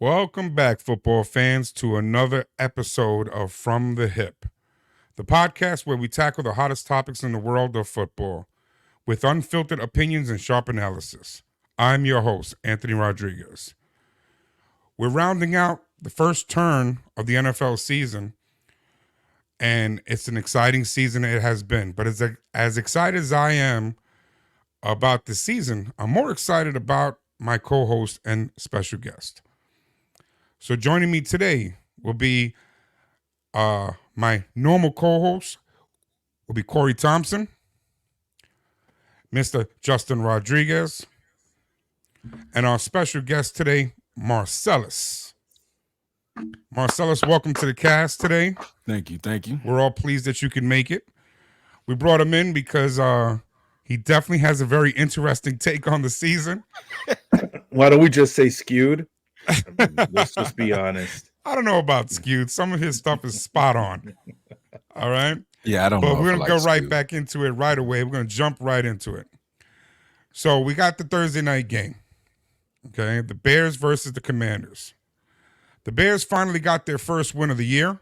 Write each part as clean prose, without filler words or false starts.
Welcome back, football fans, to another episode of From the Hip, the podcast where we tackle the hottest topics in the world of football with unfiltered opinions and sharp analysis. I'm your host, Anthony Rodriguez. We're rounding out the first turn of the NFL season, and it's an exciting season it has been. But as excited as I am about the season, I'm more excited about my co-host and special guest. So joining me today will be my normal co-host will be Kory Thompson, Mr. Justin Rodriguez, and our special guest today, Marcellus. Marcellus, welcome to the cast today. Thank you. We're all pleased that you could make it. We brought him in because he definitely has a very interesting take on the season. Why don't we just say skewed? Let's just be honest. I don't know about skewed. Some of his stuff is spot on. All right? Yeah, I don't know. But we're going to go right back into it right away. We're going to jump right into it. So we got the Thursday night game. Okay? The Bears versus the Commanders. The Bears finally got their first win of the year,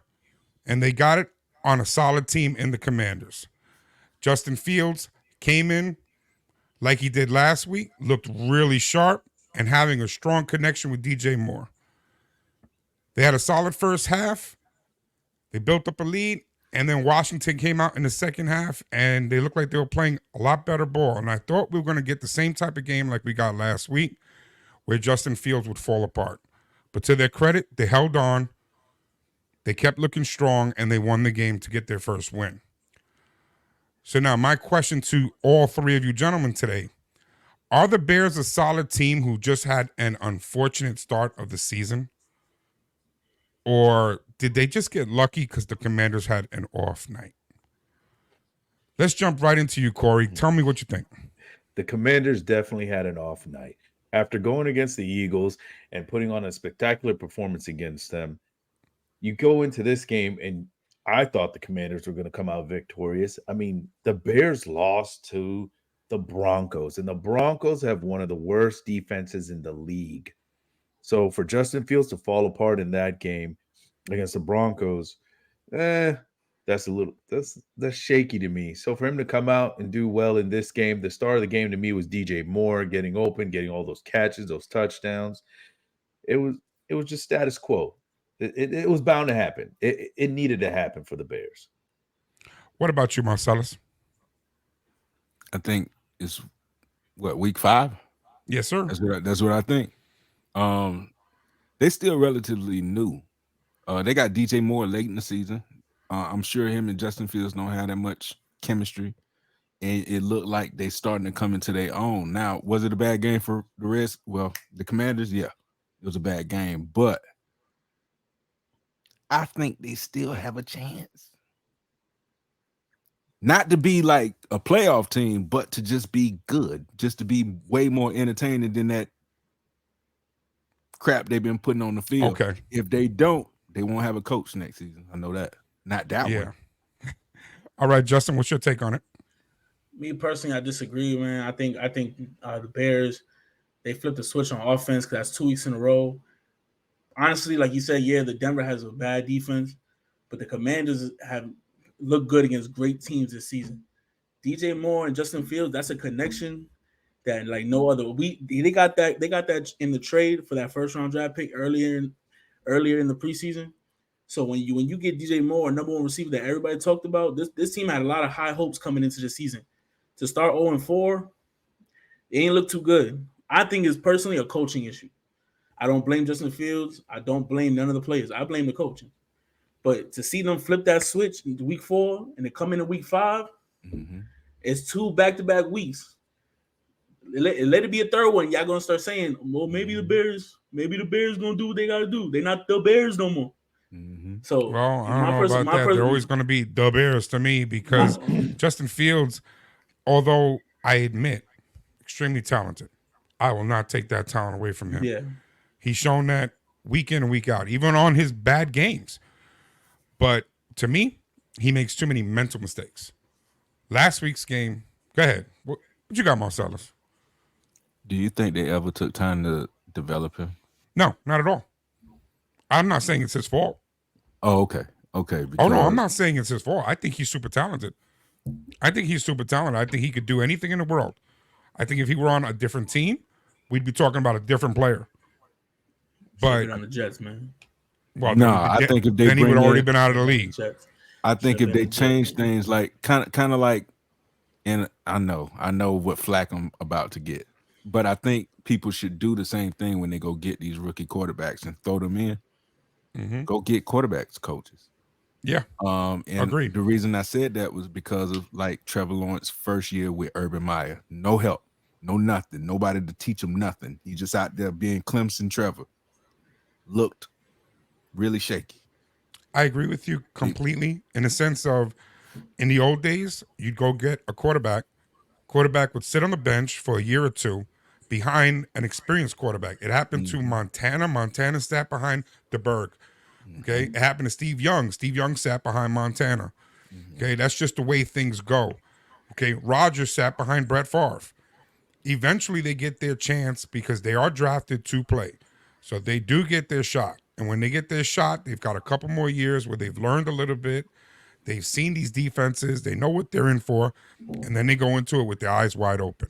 and they got it on a solid team in the Commanders. Justin Fields came in like he did last week, looked really sharp, and having a strong connection with DJ Moore. They had a solid first half. They built up a lead, and then Washington came out in the second half, and they looked like they were playing a lot better ball. And I thought we were going to get the same type of game like we got last week, where Justin Fields would fall apart. But to their credit, they held on. They kept looking strong, and they won the game to get their first win. So now my question to all three of you gentlemen today, are the Bears a solid team who just had an unfortunate start of the season? Or did they just get lucky because the Commanders had an off night? Let's jump right into you, Kory. Tell me what you think. The Commanders definitely had an off night. After going against the Eagles and putting on a spectacular performance against them, you go into this game and I thought the Commanders were going to come out victorious. I mean, the Bears lost to the Broncos, and the Broncos have one of the worst defenses in the league. So for Justin Fields to fall apart in that game against the Broncos, that's shaky to me. So for him to come out and do well in this game, the star of the game to me was DJ Moore getting open, getting all those catches, those touchdowns. It was just status quo. It was bound to happen. It needed to happen for the Bears. What about you, Marcellus? I think it's week 5? Yes, sir. That's what I think. They still relatively new. They got DJ Moore late in the season. I'm sure him and Justin Fields don't have that much chemistry, and it looked like they starting to come into their own. Now, was it a bad game for the rest? Well, the Commanders, yeah, it was a bad game, but I think they still have a chance. Not to be like a playoff team, but to just be good, just to be way more entertaining than that crap they've been putting on the field. Okay. If they don't, they won't have a coach next season. I know that. Not that one. All right, Justin, what's your take on it? Me personally, I disagree, man. I think the Bears, they flipped the switch on offense because that's 2 weeks in a row. Honestly, like you said, yeah, the Denver has a bad defense, but the Commanders have looked good against great teams this season. DJ Moore and Justin Fields, that's a connection that like no other. They got that in the trade for that first round draft pick earlier in the preseason. So when you get DJ Moore, number one receiver that everybody talked about, this team had a lot of high hopes coming into the season. To start 0-4, it ain't look too good. I think it's personally a coaching issue. I don't blame Justin Fields. I don't blame none of the players. I blame the coaching. But to see them flip that switch into week 4 and to come into week 5, it's 2 back-to-back weeks. Let it be a third one. Y'all gonna start saying, well, maybe the Bears gonna do what they gotta do. They're not the Bears no more. So, well, I don't know about that. They're always going to be the Bears to me because Justin Fields, although I admit, extremely talented, I will not take that talent away from him. Yeah, he's shown that week in and week out, even on his bad games. But to me, he makes too many mental mistakes. Last week's game, go ahead. What you got, Marcellus? Do you think they ever took time to develop him? No, not at all. I'm not saying it's his fault. Oh, okay. Okay. Oh no, I'm not saying it's his fault. I think he's super talented. I think he could do anything in the world. I think if he were on a different team, we'd be talking about a different player. But on the Jets, man. Well, no, I think if they then he would already been out of the league. I think if they change things, like kind of like, and I know what flack I'm about to get, but I think people should do the same thing when they go get these rookie quarterbacks and throw them in. Mm-hmm. Go get quarterbacks coaches. Yeah. And agreed. The reason I said that was because of like Trevor Lawrence's first year with Urban Meyer. No help, no nothing, nobody to teach him nothing. He just out there being Clemson Trevor. Looked really shaky. I agree with you completely in the sense of, in the old days, you'd go get a quarterback. Quarterback would sit on the bench for a year or two behind an experienced quarterback. It happened to Montana. Montana sat behind DeBerg. Okay. It happened to Steve Young. Steve Young sat behind Montana. Okay. That's just the way things go. Okay. Rodgers sat behind Brett Favre. Eventually they get their chance because they are drafted to play. So they do get their shot. And when they get their shot, they've got a couple more years where they've learned a little bit. They've seen these defenses. They know what they're in for. And then they go into it with their eyes wide open.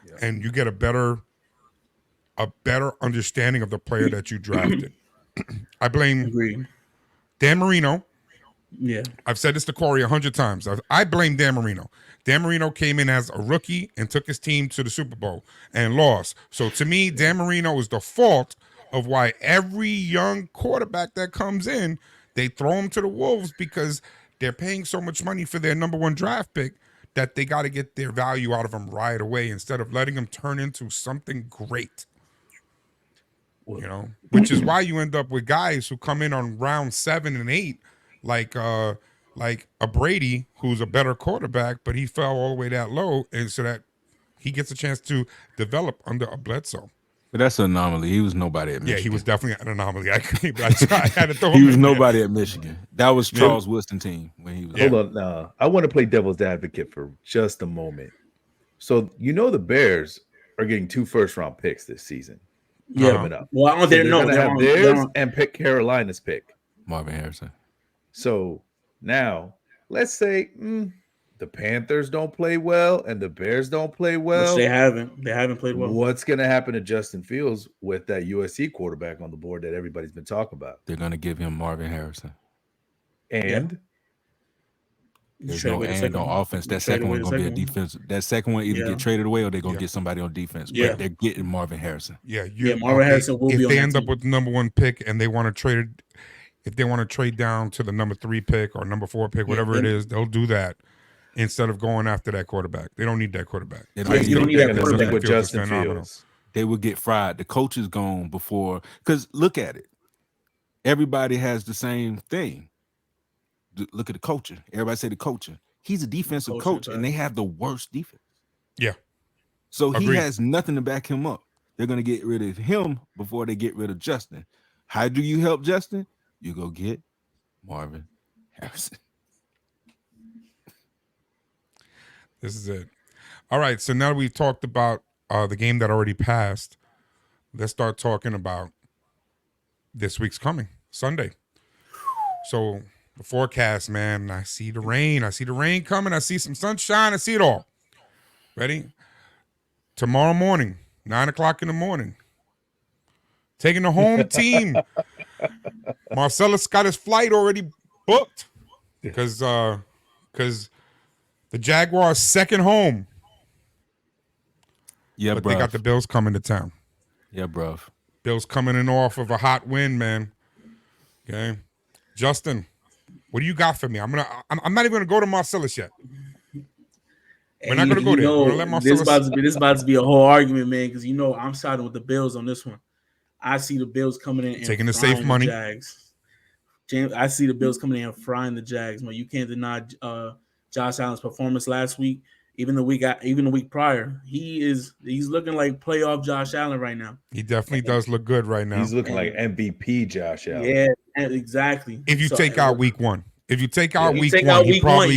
Yeah. And you get a better understanding of the player that you drafted. I blame Dan Marino. Yeah. I've said this to Kory 100 times. I blame Dan Marino. Dan Marino came in as a rookie and took his team to the Super Bowl and lost. So to me, Dan Marino is the fault of why every young quarterback that comes in, they throw him to the wolves because they're paying so much money for their number one draft pick that they got to get their value out of him right away instead of letting him turn into something great. You know, which is why you end up with guys who come in on round 7 and 8, like a Brady, who's a better quarterback, but he fell all the way that low, and so that he gets a chance to develop under a Bledsoe. But that's an anomaly. He was nobody at Michigan. Yeah, he was definitely an anomaly. I had to throw him He was in nobody there. at Michigan. That was Charles Woodson team when he was. Hold on. I want to play devil's advocate for just a moment. So the Bears are getting 2 first-round picks this season. Coming up. Well, I don't they're going to have theirs and pick Carolina's pick. Marvin Harrison. So now, let's say the Panthers don't play well and the Bears don't play well. Which they haven't. They haven't played well. What's going to happen to Justin Fields with that USC quarterback on the board that everybody's been talking about? They're going to give him Marvin Harrison. And there's no and on offense. That second one going to be a defense. That second one either get traded away or they're going to get somebody on defense. But they're getting Marvin Harrison. Marvin Harrison will be on if they end team. up with the number 1 pick and they want to trade it, if they want to trade down to the number 3 pick or number 4 pick, whatever it is, they'll do that instead of going after that quarterback. They don't need that quarterback. You don't need that quarterback with Justin Fields. They will get fried. The coach is gone before, because look at it. Everybody has the same thing. Look at the coaching. Everybody say the coaching. He's a defensive coach, and they have the worst defense. Yeah. So he has nothing to back him up. They're going to get rid of him before they get rid of Justin. How do you help Justin? You go get Marvin Harrison. This is it. All right, so now we've talked about the game that already passed. Let's start talking about this week's coming, Sunday. So the forecast, man, I see the rain. I see the rain coming. I see some sunshine. I see it all. Ready? Tomorrow morning, 9 o'clock in the morning. Taking the home team. Marcellus got his flight already booked because the Jaguars' second home. Yeah, but they got the Bills coming to town. Yeah, bruv. Bills coming in off of a hot win, man. Okay, Justin, what do you got for me? I'm not even gonna go to Marcellus yet. We're not gonna go there. We're gonna let Marcellus. This about to be a whole argument, man. Because I'm siding with the Bills on this one. I see the Bills coming in and taking the safe money. Jags. I see the Bills coming in and frying the Jags. Man, you can't deny Josh Allen's performance last week. Even the week prior, he's looking like playoff Josh Allen right now. He definitely does look good right now. He's looking like MVP Josh Allen. Yeah, exactly. If you take out week 1, he probably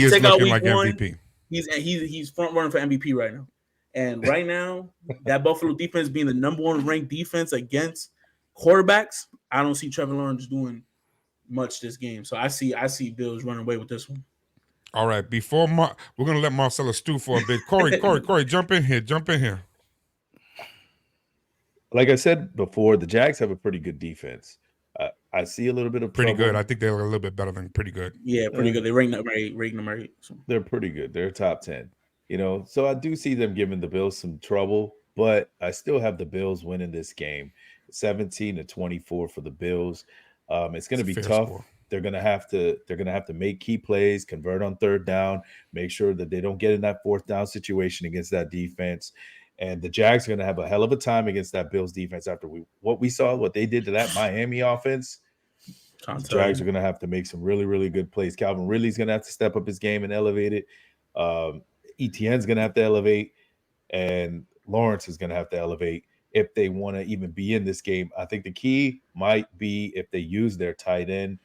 is looking like MVP. He's front running for MVP right now. And right now, that Buffalo defense being the number 1 ranked defense against quarterbacks, I don't see Trevor Lawrence doing much this game. So I see Bills running away with this one. All right, we're gonna let Marcellus stew for a bit. Kory, jump in here. Like I said before, the Jags have a pretty good defense. I see a little bit of pretty trouble. good. I think they're a little bit better than pretty good. Yeah, pretty good. They rating them right. So. They're pretty good. They're top 10. So I do see them giving the Bills some trouble, but I still have the Bills winning this game, 17-24 for the Bills. It's going to be tough. Score. They're going to have to make key plays, convert on third down, make sure that they don't get in that fourth down situation against that defense. And the Jags are going to have a hell of a time against that Bills defense after what they did to that Miami offense. The Jags are going to have to make some really, really good plays. Calvin Ridley's going to have to step up his game and elevate it. Etienne's going to have to elevate, and Lawrence is going to have to elevate if they want to even be in this game. I think the key might be if they use their tight end.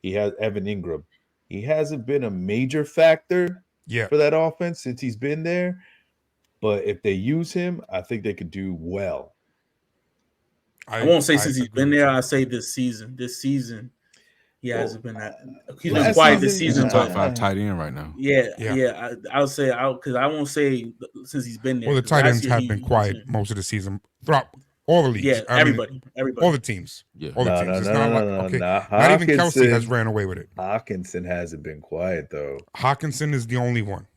He has Evan Ingram. He hasn't been a major factor for that offense since he's been there. But if they use him, I think they could do well. I won't say since he's been there. I say this season. This season, he hasn't been that. He's been quiet this season. He's a top 5 tight end right now. Yeah. I'll say because I won't say since he's been there. Well, the tight ends have been quiet most of the season throughout all the leagues. Yeah, everybody, all the teams. Yeah, all the teams. It's not even Kelsey has ran away with it. Hawkinson hasn't been quiet though. Hawkinson is the only one.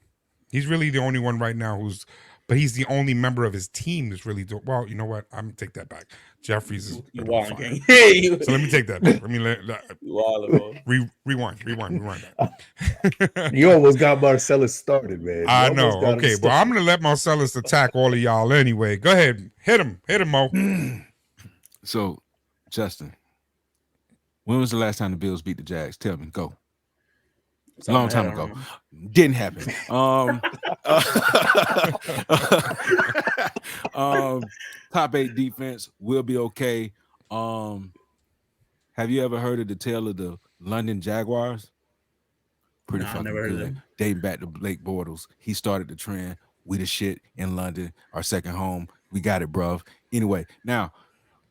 He's really the only one right now but he's the only member of his team that's really doing well. You know what? I'm gonna take that back. Jeffries is so let me take that back. Let me rewind that. You almost got Marcellus started, man. I know. Okay, but I'm gonna let Marcellus attack all of y'all anyway. Go ahead, hit him, Mo. So, Justin, when was the last time the Bills beat the Jags? Tell me. Go. A long time ago. Didn't happen. Top 8 defense will be okay. Have you ever heard of the tale of the London Jaguars? Pretty fucking good. Dating back to Blake Bortles. He started the trend. We the shit in London. Our second home. We got it, bruv. Anyway, now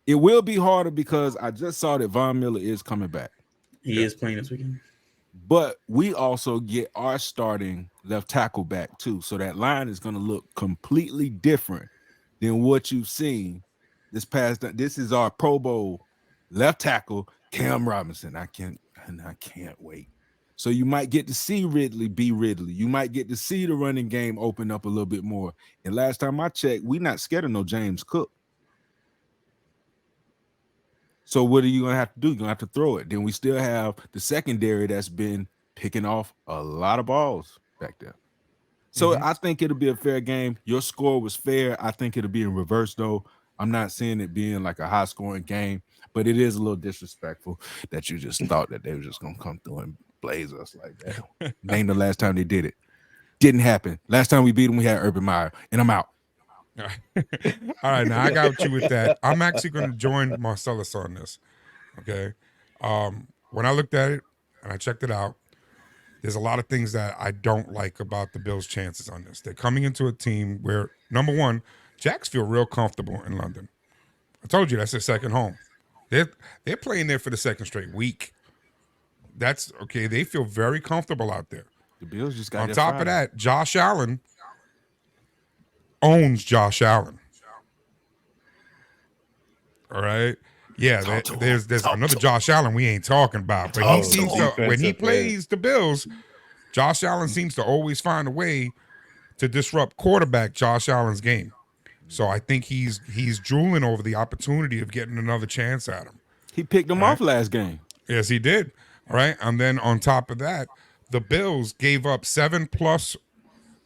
it will be harder because I just saw that Von Miller is coming back. He is playing this weekend. But we also get our starting left tackle back too. So that line is going to look completely different than what you've seen this past. This is our Pro Bowl left tackle, Cam Robinson. I can't wait. So you might get to see Ridley be Ridley. You might get to see the running game open up a little bit more. And last time I checked, we're not scared of no James Cook. So what are you going to have to do? You're going to have to throw it. Then we still have the secondary that's been picking off a lot of balls back there. So I think it'll be a fair game. Your score was fair. I think it'll be in reverse, though. I'm not seeing it being like a high-scoring game, but it is a little disrespectful that you just thought that they were just going to come through and blaze us like that. Name the last time they did it. Didn't happen. Last time we beat them, we had Urban Meyer, and I'm out. All right, now I got you with that. I'm actually going to join Marcellus on this. Okay, when I looked at it and I checked it out, there's a lot of things that I don't like about the Bills' chances on this. They're coming into a team where, number one, Jacks feel real comfortable in London. I told you that's their second home. They're playing there for the second straight week. That's okay. They feel very comfortable out there. The Bills just got on top of that, Josh Allen owns Josh Allen. All right. Yeah, there's another Josh Allen we ain't talking about. But he seems to, when he plays the Bills, Josh Allen seems to always find a way to disrupt quarterback Josh Allen's game. So I think he's drooling over the opportunity of getting another chance at him. He picked him off last game. Yes, he did. All right. And then on top of that, the Bills gave up 7+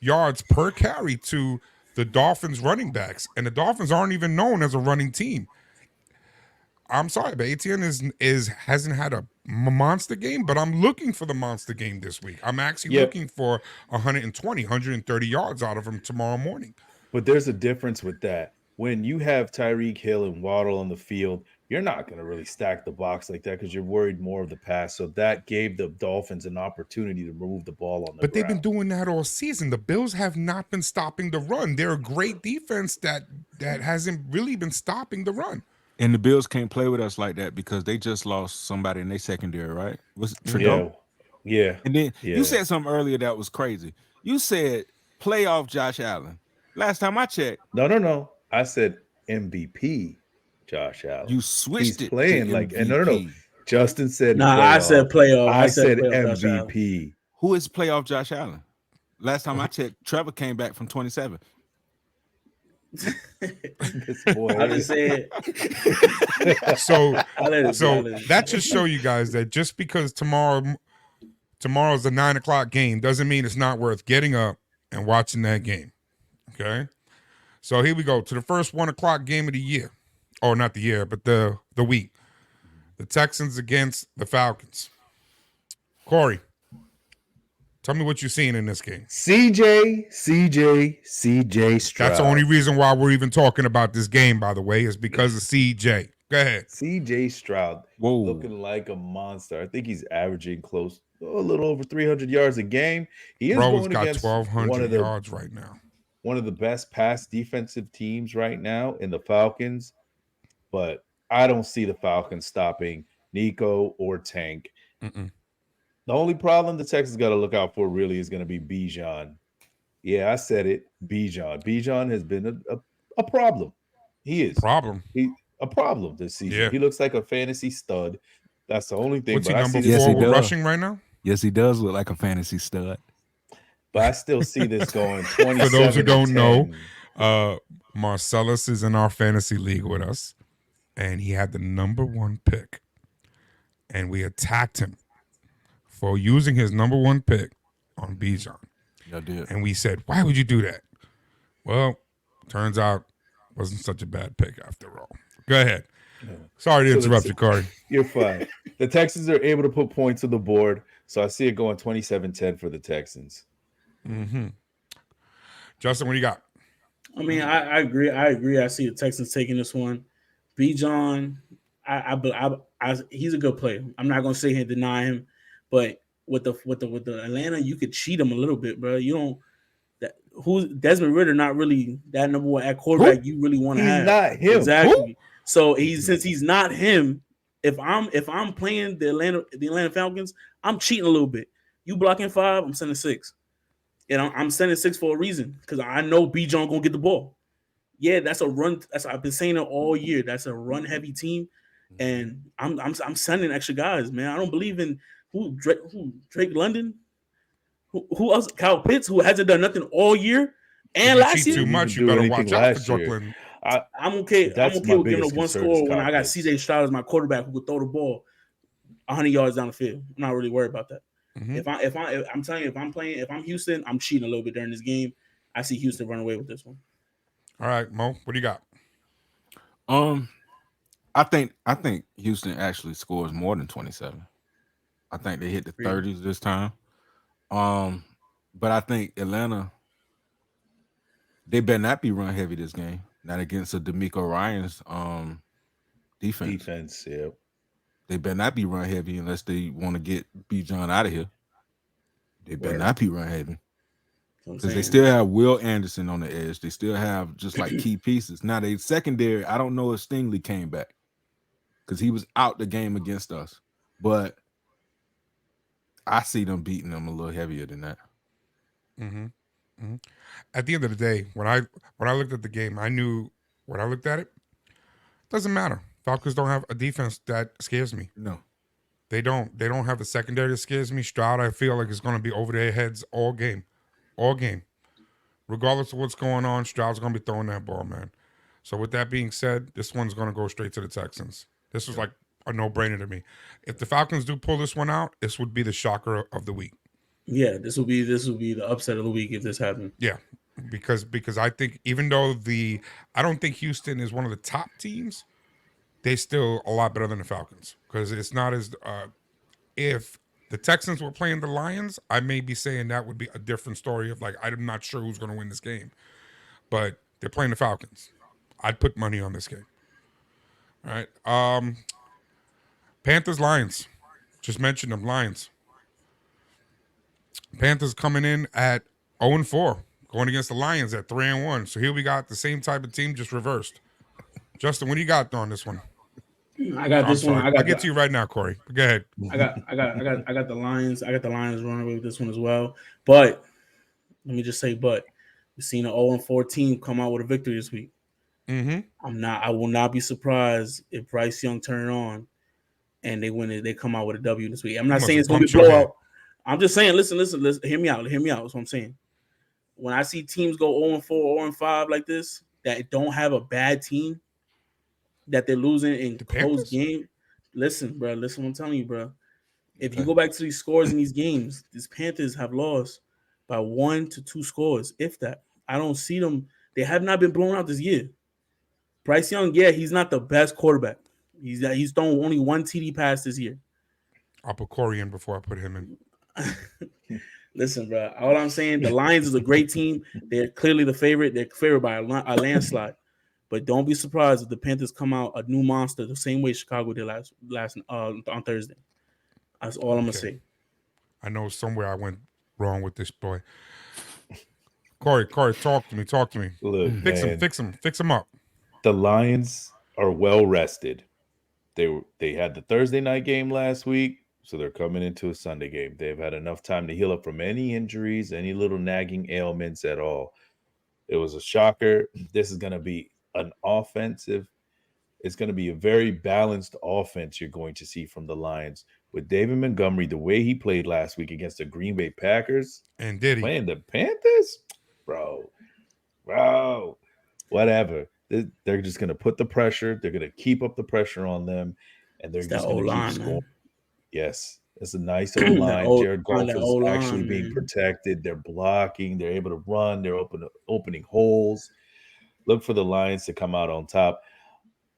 yards per carry to the Dolphins running backs, and the Dolphins aren't even known as a running team. I'm sorry, but Etienne hasn't had a monster game, but I'm looking for the monster game this week. I'm actually looking for 120, 130 yards out of him tomorrow morning. But there's a difference with that. When you have Tyreek Hill and Waddle on the field, you're not going to really stack the box like that because you're worried more of the pass. So that gave the Dolphins an opportunity to move the ball on the ground. They've been doing that all season. The Bills have not been stopping the run. They're a great defense that hasn't really been stopping the run. And the Bills can't play with us like that because they just lost somebody in their secondary, right? Was it Yeah, Trudeau? yeah, And then yeah. you said something earlier that was crazy. You said playoff Josh Allen. Last time I checked, No. I said MVP Josh Allen. you He's switched it to playing like, and no. MVP. Justin said Nah, I said playoff. playoff. I I said said playoff. Josh Allen. MVP. Who is playoff Josh Allen? Last time I checked, Trevor came back from 27. This boy. I just said. So I let it. so that just show you guys that just because tomorrow's a 9:00 game doesn't mean it's not worth getting up and watching that game. Okay. So here we go to the first 1:00 game of the year. Oh, not the year, but the week. The Texans against the Falcons. Kory, tell me what you're seeing in this game. CJ Stroud. That's the only reason why we're even talking about this game, by the way, is because of CJ. Go ahead. CJ Stroud. Whoa. Looking like a monster. I think he's averaging close a little over 300 yards a game. He is Bro's going got against 1,200 yards right now. one of the best pass defensive teams right now in the Falcons, but I don't see the Falcons stopping Nico or Tank. Mm-mm. The only problem the Texans got to look out for really is going to be Bijan. Yeah, I said it. Bijan. Bijan has been a problem. He is a problem this season. Yeah. He looks like a fantasy stud. That's the only thing. What's he but I number see Yes, four he with does. rushing right now? Yes, he does look like a fantasy stud. But I still see this going 27. For those who don't know, 10. Marcellus is in our fantasy league with us, and he had the number 1 pick. And we attacked him for using his number 1 pick on Bijan. I did. And we said, why would you do that? Well, turns out it wasn't such a bad pick after all. Go ahead. Sorry to interrupt you, Kory. You're fine. The Texans are able to put points on the board, so I see it going 27-10 for the Texans. Mm-hmm. Justin, what do you got? I mean, I agree. I see the Texans taking this one. Bijan, he's a good player. I'm not gonna sit here and deny him, but with the Atlanta, you could cheat him a little bit, bro. You don't. Who's Desmond Ridder? Not really that number 1 at quarterback. You really want to have. He's not him. Exactly. Who? So since he's not him, if I'm playing the Atlanta Falcons, I'm cheating a little bit. You blocking 5, I'm sending 6. And I'm sending 6 for a reason because I know Bijan gonna get the ball. Yeah, that's a run. I've been saying it all year. That's a run heavy team, and I'm sending extra guys, man. I don't believe in Drake London, who else? Kyle Pitts, who hasn't done nothing all year and If last you cheat year. too much, you do better anything watch out for last year. Brooklyn. I'm okay. That's I'm my okay with giving biggest up 1 concern is score when Kyle I got Pitts. CJ Stroud as my quarterback who could throw the ball 100 yards down the field. I'm not really worried about that. Mm-hmm. I'm telling you, if I'm Houston, I'm cheating a little bit during this game. I see Houston run away with this one. All right, Mo, what do you got? I think Houston actually scores more than 27. I think they hit the 30s this time. But I think Atlanta, they better not be run heavy this game. Not against a D'Amico Ryans defense. Yeah. They better not be run heavy unless they want to get Bijan out of here. They better not be run heavy. Because they still have Will Anderson on the edge. They still have just like key pieces. Now, they secondary, I don't know if Stingley came back because he was out the game against us. But I see them beating them a little heavier than that. Mm-hmm. Mm-hmm. At the end of the day, when I looked at the game, I knew when I looked at it, doesn't matter. Falcons don't have a defense that scares me. No. They don't have a secondary that scares me. Stroud, I feel like, is going to be over their heads all game. All game. Regardless of what's going on, Stroud's going to be throwing that ball, man. So with that being said, this one's going to go straight to the Texans. This was like a no-brainer to me. If the Falcons do pull this one out, this would be the shocker of the week. Yeah, this will be the upset of the week if this happens. Yeah, because I think even though I don't think Houston is one of the top teams, they still a lot better than the Falcons because it's not as if the Texans were playing the Lions, I may be saying that would be a different story of like I'm not sure who's going to win this game, but they're playing the Falcons. I'd put money on this game. All right, Panthers Lions, just mentioned them Lions. Panthers coming in at 0-4, going against the Lions at 3-1. So here we got the same type of team, just reversed. Justin, what do you got on this one? I got I'm this one. sorry. I'll get to you right now, Kory. Go ahead. I got the Lions. I got the Lions running away with this one as well. But let me just say, we've seen an 0-4 team come out with a victory this week. Mm-hmm. I will not be surprised if Bryce Young turn it on and they win it. They come out with a W this week. I'm not saying it's going to be blowout. I'm just saying, listen. Hear me out. That's what I'm saying. When I see teams go 0-4, 0-5 like this, that don't have a bad team, that they're losing in close game. Listen, bro. Listen what I'm telling you, bro. If you go back to these scores in these games, these Panthers have lost by 1 to 2 scores, if that. I don't see them. They have not been blown out this year. Bryce Young, he's not the best quarterback. He's thrown only 1 TD pass this year. I'll put Kory in before I put him in. Listen, bro. All I'm saying, the Lions is a great team. They're clearly the favorite. They're favored by a landslide. But don't be surprised if the Panthers come out a new monster the same way Chicago did last on Thursday. That's all I'm gonna say. I know somewhere I went wrong with this boy. Kory, talk to me. Look, fix him up. The Lions are well rested. They had the Thursday night game last week, so they're coming into a Sunday game. They've had enough time to heal up from any injuries, any little nagging ailments at all. It was a shocker. This is going to be an offensive. It's going to be a very balanced offense you're going to see from the Lions. With David Montgomery, the way he played last week against the Green Bay Packers. And did he? Playing the Panthers? Bro, whatever. They're just going to put the pressure. They're going to keep up the pressure on them. And they're just going to keep scoring. Man. Yes, it's a nice old line. Jared Goff is actually being protected. They're blocking. They're able to run. They're opening holes. Look for the Lions to come out on top.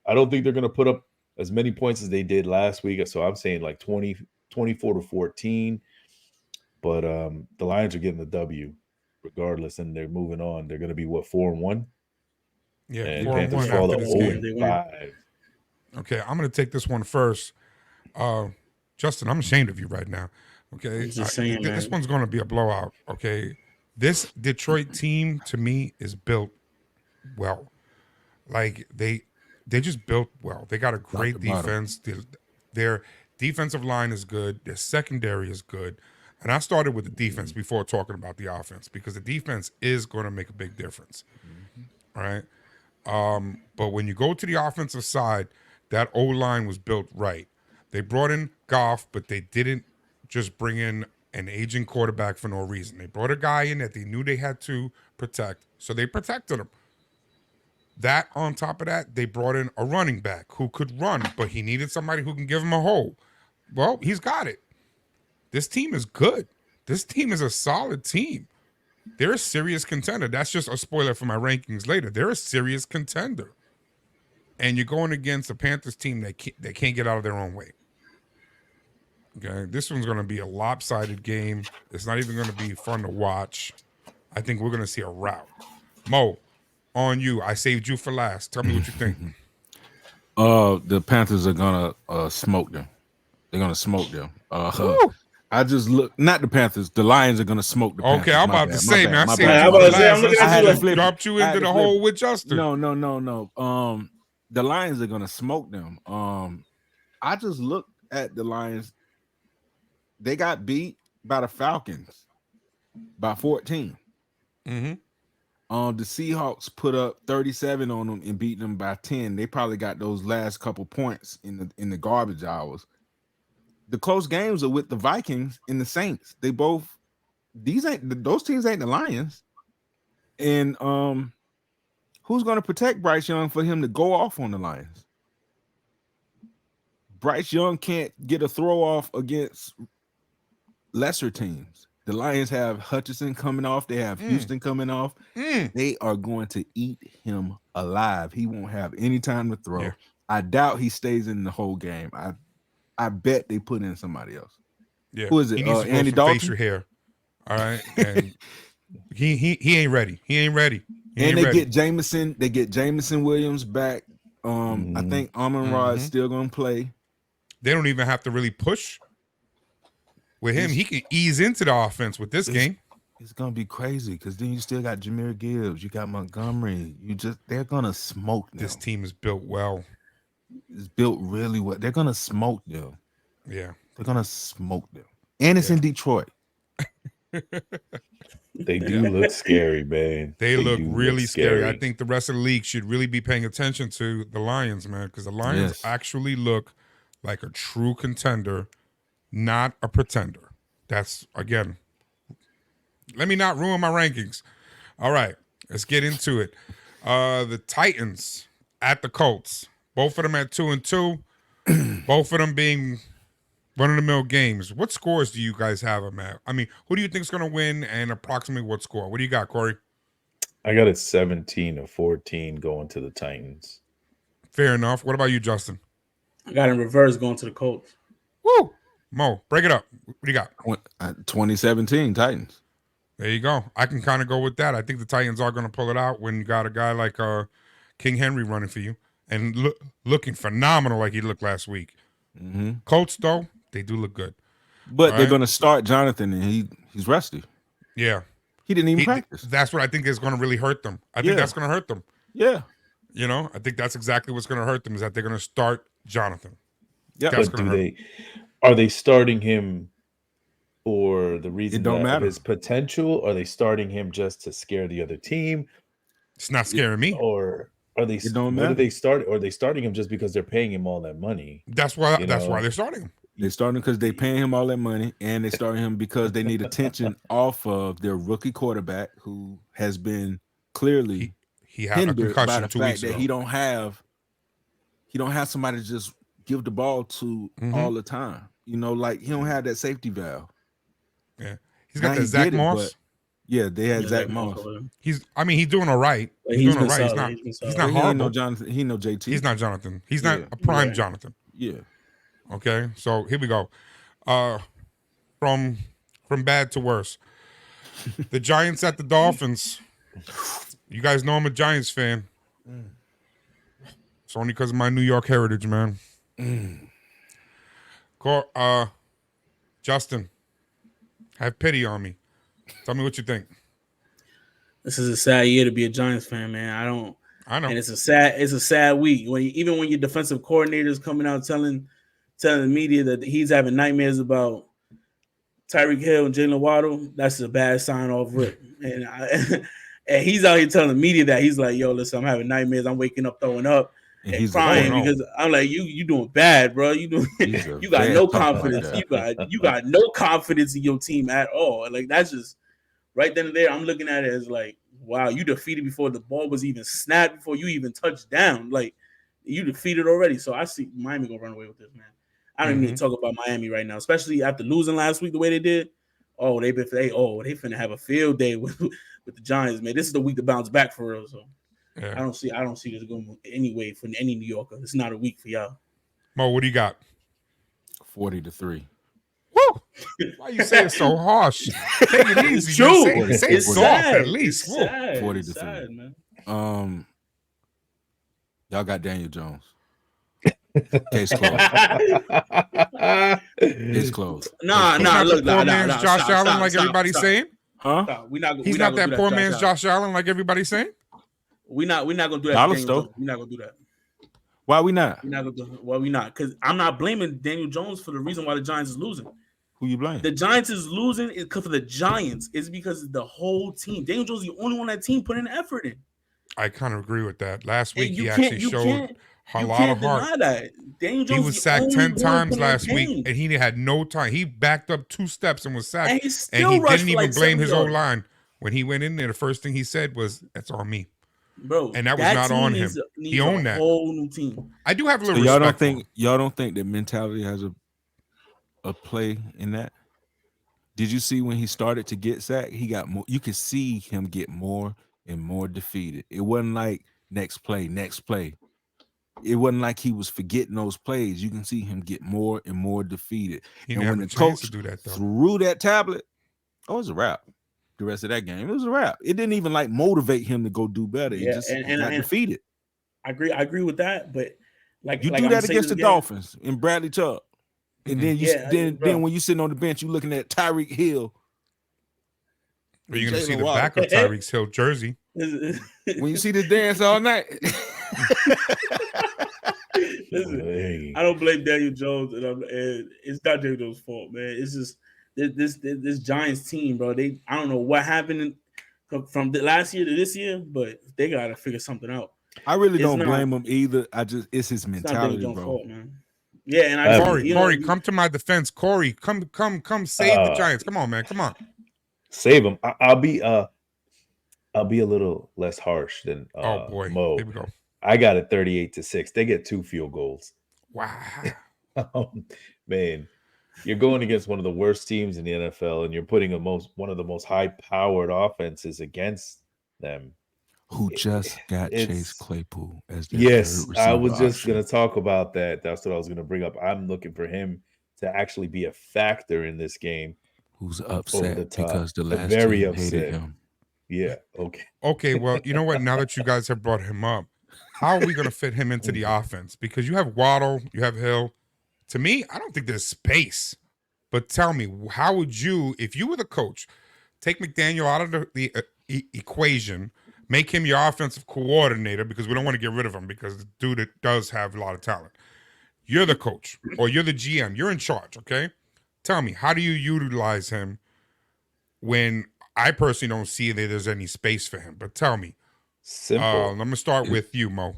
I don't think they're going to put up as many points as they did last week. So I'm saying like 24 to 14. But the Lions are getting the W regardless, and they're moving on. They're going to be, 4-1? Yeah, and 4-1 after this game. 5. Okay, I'm going to take this one first. Justin, I'm ashamed of you right now. Okay, this one's going to be a blowout. Okay, this Detroit team to me is built well. Like they just built well. They got a great defense. Their defensive line is good. Their secondary is good. And I started with the defense before talking about the offense because the defense is going to make a big difference. All right. But when you go to the offensive side, that O-line was built right. They brought in Goff, but they didn't just bring in an aging quarterback for no reason. They brought a guy in that they knew they had to protect, so they protected him. That on top of that, they brought in a running back who could run, but he needed somebody who can give him a hole. Well, he's got it. This team is good. This team is a solid team. They're a serious contender. That's just a spoiler for my rankings later. They're a serious contender. And you're going against a Panthers team that can't get out of their own way. Okay, this one's going to be a lopsided game. It's not even going to be fun to watch. I think we're going to see a rout. Mo, on you. I saved you for last. Tell me what you think. The Panthers are going to smoke them. They're going to smoke them. I just look, not the Panthers. The Lions are going to smoke the Panthers. Okay, I'm about to say, man. I see you dropped you into the hole with Justin. No. The Lions are going to smoke them. I just looked at the Lions. They got beat by the Falcons by 14. Mm-hmm. The Seahawks put up 37 on them and beat them by 10. They probably got those last couple points in the garbage hours. The close games are with the Vikings and the Saints. Those teams ain't the Lions. And who's going to protect Bryce Young for him to go off on the Lions? Bryce Young can't get a throw off against lesser teams. The Lions have Hutchinson coming off. They have Houston coming off. They are going to eat him alive. He won't have any time to throw. Yeah. I doubt he stays in the whole game. I bet they put in somebody else. Yeah. Who is it? He needs to Andy Dalton? Face your hair. All right. And he ain't ready. Get Jameson. They get Jameson Williams back. I think Amon-Ra is still going to play. They don't even have to really push with him. He can ease into the offense with this game. It's going to be crazy because then you still got Jahmyr Gibbs. You got Montgomery. They're going to smoke them. This team is built well. is built really well. They're gonna smoke them. Yeah. They're gonna smoke them. And it's in Detroit. They do look scary, man. They look do really scary. I think the rest of the league should really be paying attention to the Lions, man, because the Lions actually look like a true contender, not a pretender. That's, again, let me not ruin my rankings. All right, let's get into it. The Titans at the Colts. Both of them at 2-2. Both of them being run-of-the-mill games. What scores do you guys have them at? I mean, who do you think is going to win and approximately what score? What do you got, Kory? I got it 17-14 going to the Titans. Fair enough. What about you, Justin? I got in reverse going to the Colts. Woo! Mo, break it up. What do you got? 2017 Titans. There you go. I can kind of go with that. I think the Titans are going to pull it out when you got a guy like King Henry running for you and looking phenomenal like he looked last week. Mm-hmm. Colts, though, they do look good. But they're going to start Jonathan, and he's rusty. Yeah. He didn't even practice. That's what I think is going to really hurt them. I think that's going to hurt them. Yeah. You know, I think that's exactly what's going to hurt them is that they're going to start Jonathan. Yeah. But are they starting him for the reason of his potential? Or are they starting him just to scare the other team? It's not scaring me. Or are they? What do they start? Or are they starting him just because they're paying him all that money? That's why. That's why they're starting him. They're starting because they're paying him all that money, and they starting him because they need attention off of their rookie quarterback, who has been clearly he had a concussion by the 2 fact weeks that ago. He don't have somebody to just give the ball to all the time. You know, like he don't have that safety valve. Yeah, he's got the Zach Moss. Yeah, they had Zach Moss. He's doing all right. He's doing all right. He's not horrible. He no Jonathan. He no JT. He's not Jonathan. He's not a prime Jonathan. Yeah. Okay, so here we go. From bad to worse. The Giants at the Dolphins. You guys know I'm a Giants fan. It's only because of my New York heritage, man. Justin, have pity on me. Tell me what you think. This is a sad year to be a Giants fan, man. I know. And it's a sad week. Even when your defensive coordinator is coming out telling the media that he's having nightmares about Tyreek Hill and Jalen Waddle, that's a bad sign off rip. And he's out here telling the media that he's like, yo, listen, I'm having nightmares. I'm waking up throwing up and crying because I'm like, you doing bad, bro. You got no confidence. You got no confidence in your team at all. Like that's just right then and there. I'm looking at it as like, wow, you defeated before the ball was even snapped, before you even touched down. Like you defeated already. So I see Miami gonna run away with this, man. I don't even need to talk about Miami right now, especially after losing last week the way they did. Oh, they finna have a field day with the Giants, man. This is the week to bounce back for real. So I don't see this going anyway for any New Yorker. It's not a week for y'all. Mo, what do you got? 40-3. Woo! Why you say it so harsh? Take it easy. It's true. Say it soft at least. 40-3. Y'all got Daniel Jones. Case closed. It's closed. Nah. Look, poor man's Josh Allen, like everybody's saying. Huh? He's not that poor man's Josh Allen, like everybody's saying. We're not gonna do that. We're not gonna do that. Why we not? Why we not? Because I'm not blaming Daniel Jones for the reason why the Giants is losing. Who you blame? The Giants is losing because of the Giants. It's because of the whole team. Daniel Jones is the only one on that team putting effort in. I kind of agree with that. Last week he actually showed a lot of heart. Daniel Jones he was sacked 10 times last week, and he had no time. He backed up 2 steps and was sacked. And he didn't even blame his O-line. When he went in there, the first thing he said was, "That's on me." Bro, and that was not on him. He owned that. Whole new team. I do have a little y'all respect. Y'all don't think that mentality has a play in that? Did you see when he started to get sacked? He got more. You could see him get more and more defeated. It wasn't like next play. It wasn't like he was forgetting those plays. You can see him get more and more defeated. He and when the coach threw that tablet, it was a wrap. The rest of that game, it was a wrap. It didn't even like motivate him to go do better. It just got defeated. I agree with that, but you do that against the Dolphins and Bradley Chubb, and then then when you sitting on the bench, you looking at Tyreek Hill. Are you going to see the back of Tyreek Hill jersey? When you see this dance all night. Listen, Hey. I don't blame Daniel Jones, and it's not Daniel Jones' fault, man. It's just this Giants team, bro. I don't know what happened from the last year to this year, but they gotta figure something out. I really It's don't not blame him either. It's his it's not Daniel mentality, Jones' bro. fault, man. Yeah, and I have- Corey, come to my defense. Corey, come save the Giants. Come on, man. Come on. Save him. I'll be a little less harsh than Oh boy. Mo. Here we go. I got it 38-6. They get 2 field goals. Wow. Man, you're going against one of the worst teams in the NFL, and you're putting one of the most high-powered offenses against them. Who just got It's- Chase Claypool as their Yes, third I was receiver just option. going to talk about that. That's what I was going to bring up. I'm looking for him to actually be a factor in this game. Who's over the upset top. because the last Very team upset. hated him. Yeah, okay. Okay, well, you know what? Now that you guys have brought him up, how are we going to fit him into the offense? Because you have Waddle, you have Hill. To me, I don't think there's space. But tell me, how would you, if you were the coach, take McDaniel out of the equation, make him your offensive coordinator, because we don't want to get rid of him because the dude does have a lot of talent. You're the coach or you're the GM. You're in charge, okay? Tell me, how do you utilize him when I personally don't see that there's any space for him? But tell me. Simple. I'm going to start with you, Mo.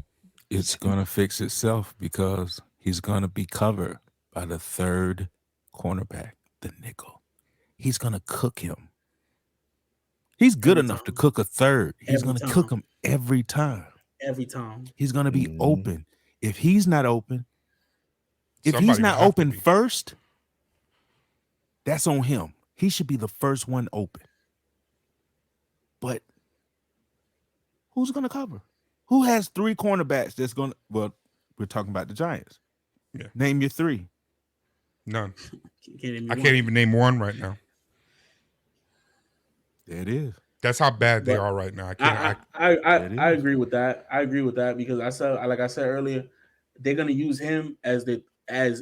It's going to fix itself because he's going to be covered by the third cornerback, the nickel. He's going to cook him. He's good enough to cook a third. He's going to cook him every time. Every time. He's going to be open. If he's not open, Somebody he's would not have to open be. first, that's on him. He should be the first one open. But who's going to cover? Who has 3 cornerbacks that's going to, well, we're talking about the Giants. Yeah. Name your 3. None. Can't I can't even name one right now. There it is. That's how bad they But are right now. I can't. I agree with that. I agree with that because like I said earlier, they're gonna use him as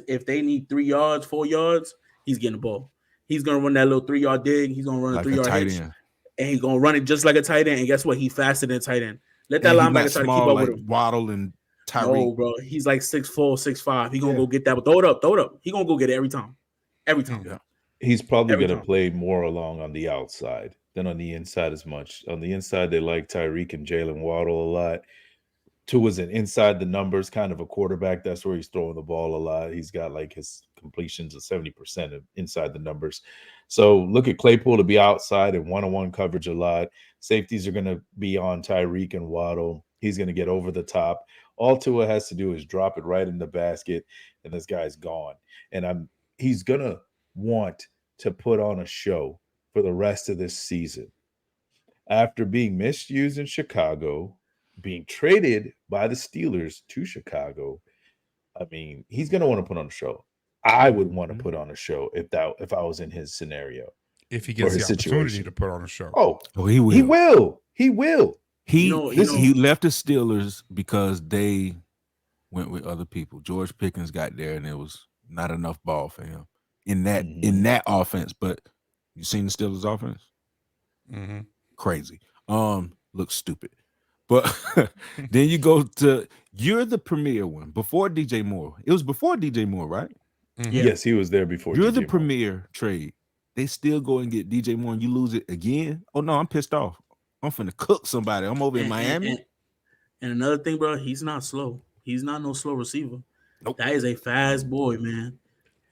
if they need 3 yards, 4 yards, he's getting the ball. He's gonna run that little 3-yard dig. He's gonna run Like a a 3-yard tight hitch, end. and he's gonna run it just like a tight end. And guess what? He's faster than a tight end. Let that And he's linebacker not try to keep small up like with him. Waddle and Tyreek. No, bro, he's like 6'4", 6'5". He gonna Yeah. go get that, but throw it up. He gonna go get it every time. Every time. Yeah. He's probably Every going to time. play more along on the outside than on the inside as much. On the inside, they like Tyreek and Jalen Waddle a lot. Tua an inside the numbers kind of a quarterback. That's where he's throwing the ball a lot. He's got like his completions of 70% of inside the numbers. So look at Claypool to be outside and one-on-one coverage a lot. Safeties are going to be on Tyreek and Waddle. He's going to get over the top. All Tua has to do is drop it right in the basket, and this guy's gone. And he's going to want to put on a show for the rest of this season. After being misused in Chicago, being traded by the Steelers to Chicago, I mean, he's going to want to put on a show. I would want to put on a show if I was in his scenario. If he gets the his opportunity situation. to put on a show. Oh, He will. he will. He will. He left the Steelers because they went with other people. George Pickens got there and it was not enough ball for him in that offense. But you seen the Steelers offense? Mm-hmm. Crazy. Looks stupid. But then you go to you're the premier one before DJ Moore. It was before DJ Moore, right? Mm-hmm. Yeah. Yes, he was there before. You're DJ the Moore. premier trade. They still go and get DJ Moore and you lose it again. Oh no, I'm pissed off. I'm finna cook somebody. I'm over in Miami. And another thing, bro, he's not slow. He's not no slow receiver. Nope. That is a fast boy, man.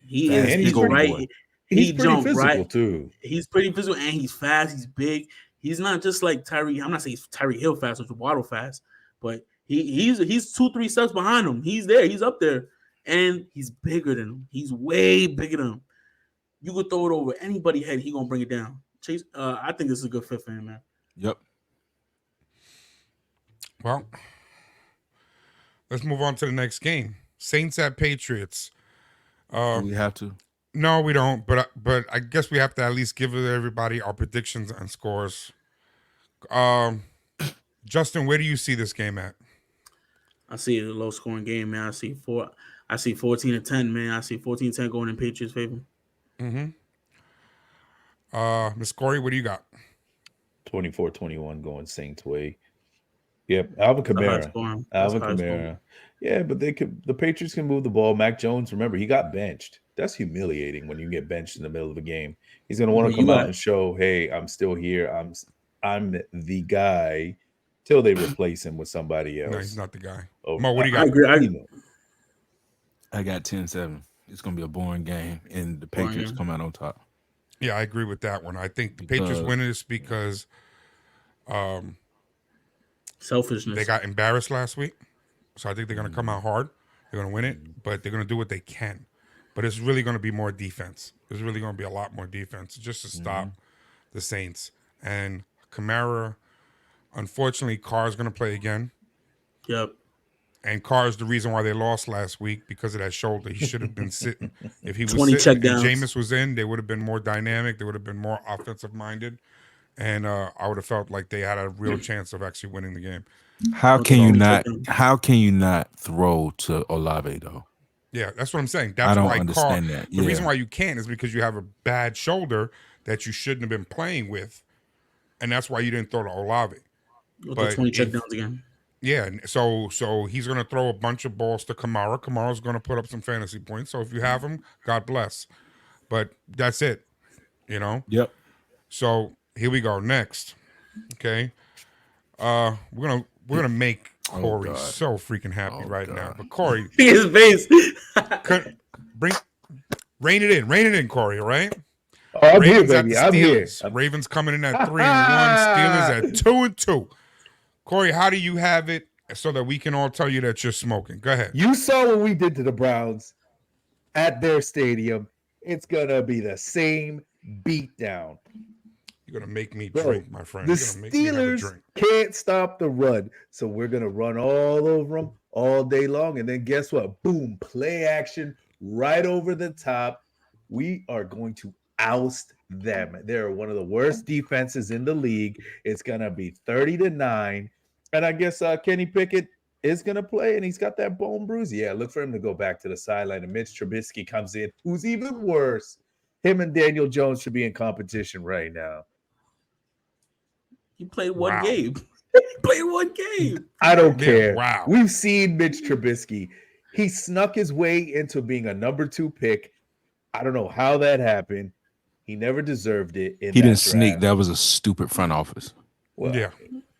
He Fast, is. and He's he's pretty- right. boy. He's He pretty jumped physical right. too. He's pretty physical and he's fast. He's big. He's not just like Tyree. I'm not saying he's Tyree Hill fast or Waddle fast, but he's 2-3 steps behind him. He's there. He's up there, and he's bigger than him. He's way bigger than him. You could throw it over anybody's head. He gonna bring it down. Chase. I think this is a good fit for him, man. Yep. Well, let's move on to the next game. Saints at Patriots. Do we have to? No, we don't. But I guess we have to at least give everybody our predictions and scores. Justin, where do you see this game at? I see a low scoring game, man. I see 14-10, man. I see 14-10 going in Patriots' favor. Mm-hmm. Miss Kory, what do you got? 24-21 going Saints way. Yep, Alvin That's high Kamara. scoring. That's Alvin high scoring. Kamara. Yeah, but the Patriots can move the ball. Mac Jones, remember, he got benched. That's humiliating when you get benched in the middle of a game. He's going to want But to you come out got- and show, hey, I'm still here. I'm the guy till they replace him with somebody else. No, he's not the guy. Oh, Mo, what do you I got? agree. I got 10-7. It's gonna be a boring game, and the Patriots game. come out on top. Yeah, I agree with that one. I think the Patriots win this because Selfishness. they got embarrassed last week. So I think they're going to come out hard. They're going to win it, but they're going to do what they can. But it's really going to be more defense. There's really going to be a lot more defense just to stop the Saints. And Kamara, unfortunately, Carr's going to play again. Yep. And Carr's the reason why they lost last week because of that shoulder. He should have been sitting. If he was 20 sitting and checkdowns. Jameis was in, they would have been more dynamic. They would have been more offensive-minded. And I would have felt like they had a real chance of actually winning the game. How can you not throw to Olave though? Yeah, that's what I'm saying. That's I don't why understand that. The reason why you can't is because you have a bad shoulder that you shouldn't have been playing with, and that's why you didn't throw to Olave. You'll throw 20 checkdowns again. Yeah, so he's going to throw a bunch of balls to Kamara. Kamara's going to put up some fantasy points. So if you have him, God bless. But that's it, you know? Yep. So here we go. Next, okay? We're gonna make Kory so freaking happy now. But Kory, his face. Rein it in, Kory. All right. Oh, I'm here, baby. I'm here. Ravens coming in at 3-1. Steelers at 2-2. Kory, how do you have it so that we can all tell you that you're smoking? Go ahead. You saw what we did to the Browns at their stadium. It's gonna be the same beatdown. You're gonna make me drink, my friend. The You're gonna make me have a Steelers drink. can't stop the run, so we're gonna run all over them all day long. And then guess what? Boom! Play action right over the top. We are going to oust them. They're one of the worst defenses in the league. It's gonna be 30-9, and I guess Kenny Pickett is gonna play, and he's got that bone bruise. Yeah, look for him to go back to the sideline. And Mitch Trubisky comes in, who's even worse. Him and Daniel Jones should be in competition right now. He played one game. He played one game. I don't care. Wow. We've seen Mitch Trubisky. He snuck his way into being a number 2 pick. I don't know how that happened. He never deserved it. He didn't sneak. That was a stupid front office. Well, yeah.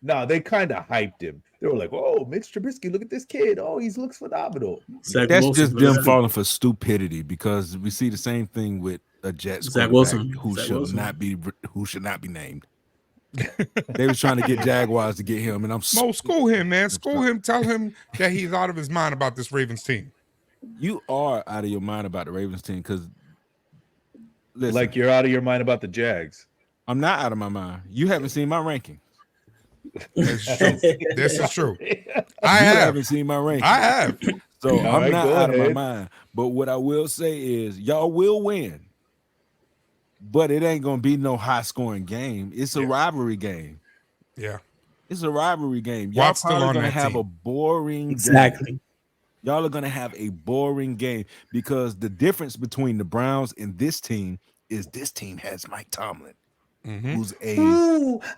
No, they kind of hyped him. They were like, "Oh, Mitch Trubisky, look at this kid. Oh, he looks phenomenal." That's just them falling for stupidity because we see the same thing with a Jets quarterback who should not be named. They was trying to get Jaguars to get him, and I'm Mo, school him, man. School him. Tell him that he's out of his mind about this Ravens team. You are out of your mind about the Ravens team because, like you're out of your mind about the Jags. I'm not out of my mind. You haven't seen my ranking. That's true. This is true. I haven't seen my ranking. I have. So I'm not out of my mind. But what I will say is y'all will win. But it ain't gonna be no high scoring game. It's a rivalry game. Yeah. It's a rivalry game. Y'all probably gonna have a boring game. Y'all are gonna have a boring game because the difference between the Browns and this team is this team has Mike Tomlin, who's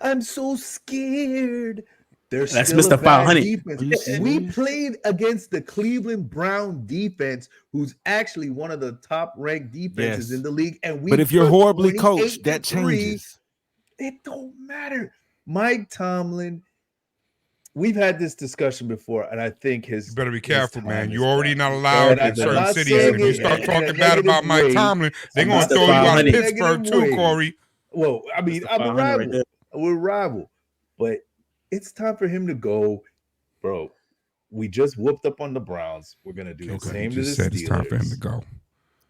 I'm so scared. That's Mr. 500. We played against the Cleveland Brown defense, who's actually one of the top ranked defenses in the league. And but if you're horribly coached, that changes. It don't matter. Mike Tomlin. We've had this discussion before, and I think you better be careful, man. You're already not allowed in certain cities, and if you start talking bad about Mike Tomlin, they're gonna throw you out of Pittsburgh too, Kory. Well, I mean, I'm a rival. Right, we're a rival, but it's time for him to go, bro. We just whooped up on the Browns. We're gonna do the same to the Steelers. It's time for him to go.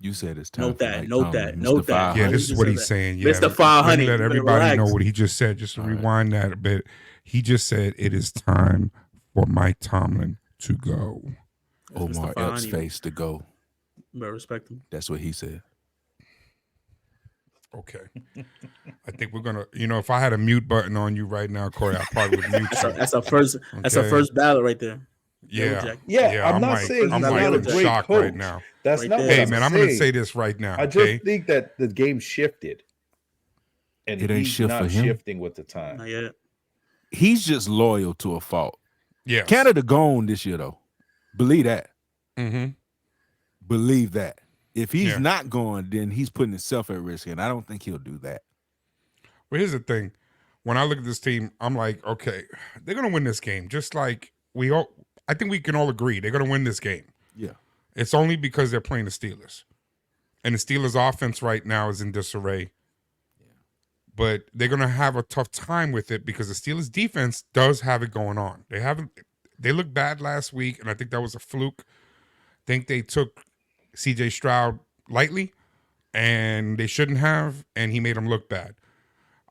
You said it's time. Note that. Yeah, this is what he's saying. Yeah, Mr. 500. Let everybody know what he just said. Just to rewind that a bit. He just said it is time for Mike Tomlin to go. Omar Epps' face to go. Better respect him. That's what he said. Okay. I think we're gonna. If I had a mute button on you right now, Kory, I probably would mute you. That's our first. Okay. That's our first ballot right there. Yeah. I'm not saying he's not a great coach right now. That's not. Hey, man, I'm going to say this right now. I just think that the game shifted, and it ain't he's not for him. shifting with the time. Not yet. He's just loyal to a fault. Yes. Canada gone this year, though. Believe that. Mm-hmm. Believe that. If he's Yeah. not going, then he's putting himself at risk, and I don't think he'll do that. But here's the thing. When I look at this team, I'm like, okay, they're going to win this game. Just like I think we can all agree they're going to win this game. Yeah. It's only because they're playing the Steelers. And the Steelers' offense right now is in disarray. Yeah. But they're going to have a tough time with it because the Steelers' defense does have it going on. They looked bad last week, and I think that was a fluke. I think they took C.J. Stroud lightly, and they shouldn't have, and he made them look bad.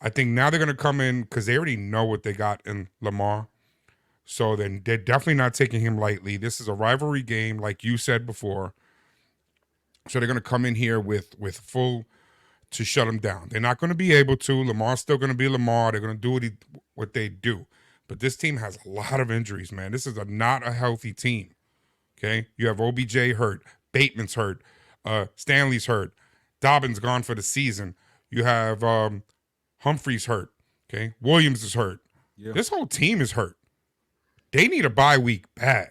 I think now they're going to come in because they already know what they got in Lamar. So then they're definitely not taking him lightly. This is a rivalry game, like you said before. So they're going to come in here with full to shut him down. They're not going to be able to. Lamar's still going to be Lamar. They're going to do what they do. But this team has a lot of injuries, man. This is not a healthy team. Okay? You have OBJ hurt. Bateman's hurt. Stanley's hurt. Dobbins gone for the season. You have Humphreys hurt. Okay? Williams is hurt. Yeah. This whole team is hurt. They need a bye week bad.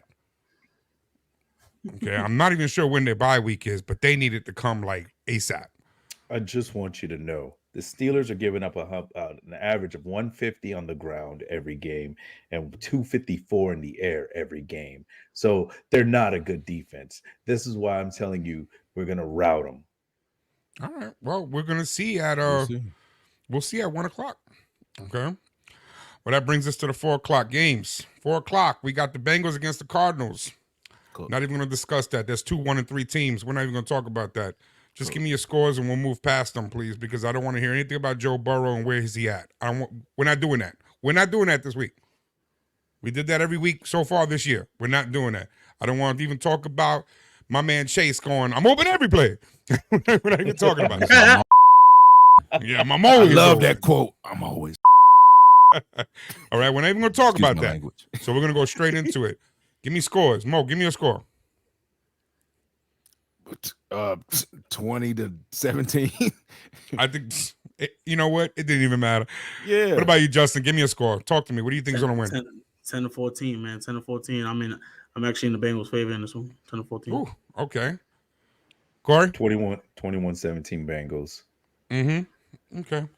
Okay? I'm not even sure when their bye week is, but they need it to come like ASAP. I just want you to know the Steelers are giving up an average of 150 on the ground every game and 254 in the air every game. So they're not a good defense. This is why I'm telling you we're going to rout them. All right. Well, we're going to see at we'll see at 1 o'clock. Okay. Well, that brings us to the 4 o'clock games. 4 o'clock, we got the Bengals against the Cardinals. Cool. Not even going to discuss that. There's 2 1-3 teams. We're not even going to talk about that. Just give me your scores and we'll move past them, please, because I don't want to hear anything about Joe Burrow and where is he at. We're not doing that. We're not doing that this week. We did that every week so far this year. We're not doing that. I don't want to even talk about my man Chase going, I'm open every play. We're not even talking about that. Yeah, I'm I always love open. that quote. I'm always. All right, we're not even going to talk Excuse about my that. language. So we're going to go straight into it. Give me scores. Mo, give me a score. 20-17. I think, you know what? It didn't even matter. Yeah. What about you, Justin? Give me a score. Talk to me. What do you think is going to win? 10-14, man. 10-14. I'm actually in the Bengals' favor in this one. 10-14. Ooh, okay. Kory? 21-17 Bengals. Mm-hmm. Okay.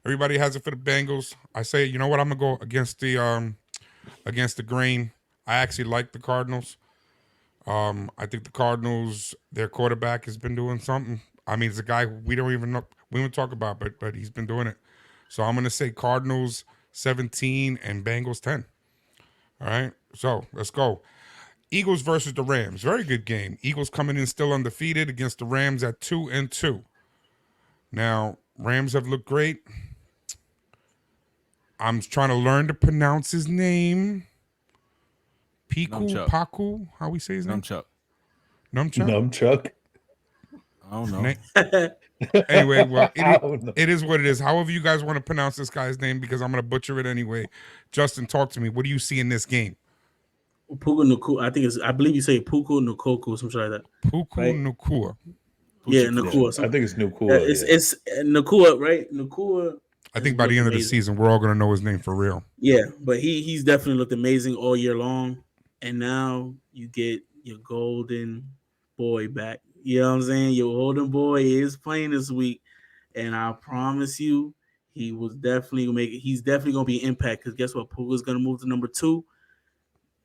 Everybody has it for the Bengals. I say, you know what? I'm gonna go against the grain. I actually like the Cardinals. I think the Cardinals, their quarterback has been doing something. I mean, it's a guy we don't even know, we don't talk about, but he's been doing it. So I'm gonna say Cardinals 17 and Bengals 10. All right. So let's go. Eagles versus the Rams. Very good game. Eagles coming in still undefeated against the Rams at 2-2. Now, Rams have looked great. I'm trying to learn to pronounce his name. Paku, how we say his name? Numchuck. I don't know. Anyway, well, it is what it is. However you guys want to pronounce this guy's name, because I'm going to butcher it anyway. Justin, talk to me. What do you see in this game? Puka Nacua. I believe you say Puka Nacua, something like that. Puka right? Nacua. Yeah, Nacua. I think it's Nacua. It's Nacua, right? Nacua. I think by the end of the season, we're all going to know his name for real. Yeah, but he's definitely looked amazing all year long. And now you get your golden boy back. You know what I'm saying? Your golden boy is playing this week. And I promise you, he's definitely going to be an impact, because guess what? Puka's going to move to number 2.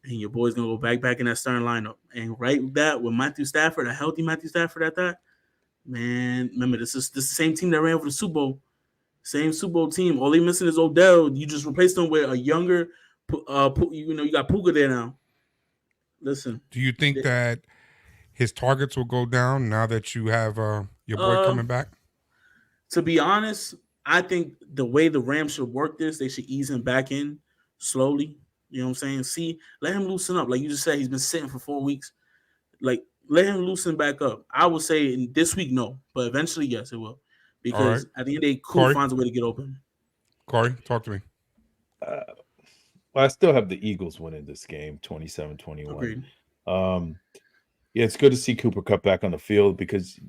And your boy's going to go back in that starting lineup. And right with that, with Matthew Stafford, a healthy Matthew Stafford at that, man, remember, this is the same team that ran for the Super Bowl. Same Super Bowl team. All they missing is Odell. You just replaced them with a younger, you got Puka there now. Listen. Do you think that his targets will go down now that you have your boy coming back? To be honest, I think the way the Rams should work this, they should ease him back in slowly. You know what I'm saying? See, let him loosen up. Like you just said, he's been sitting for 4 weeks. Like, let him loosen back up. I would say this week, no. But eventually, yes, it will. Because at the end of the day, Cool finds a way to get open. Kory, talk to me. Well, I still have the Eagles winning this game, 27-21. Agreed. Yeah, it's good to see Cooper Kupp back on the field, because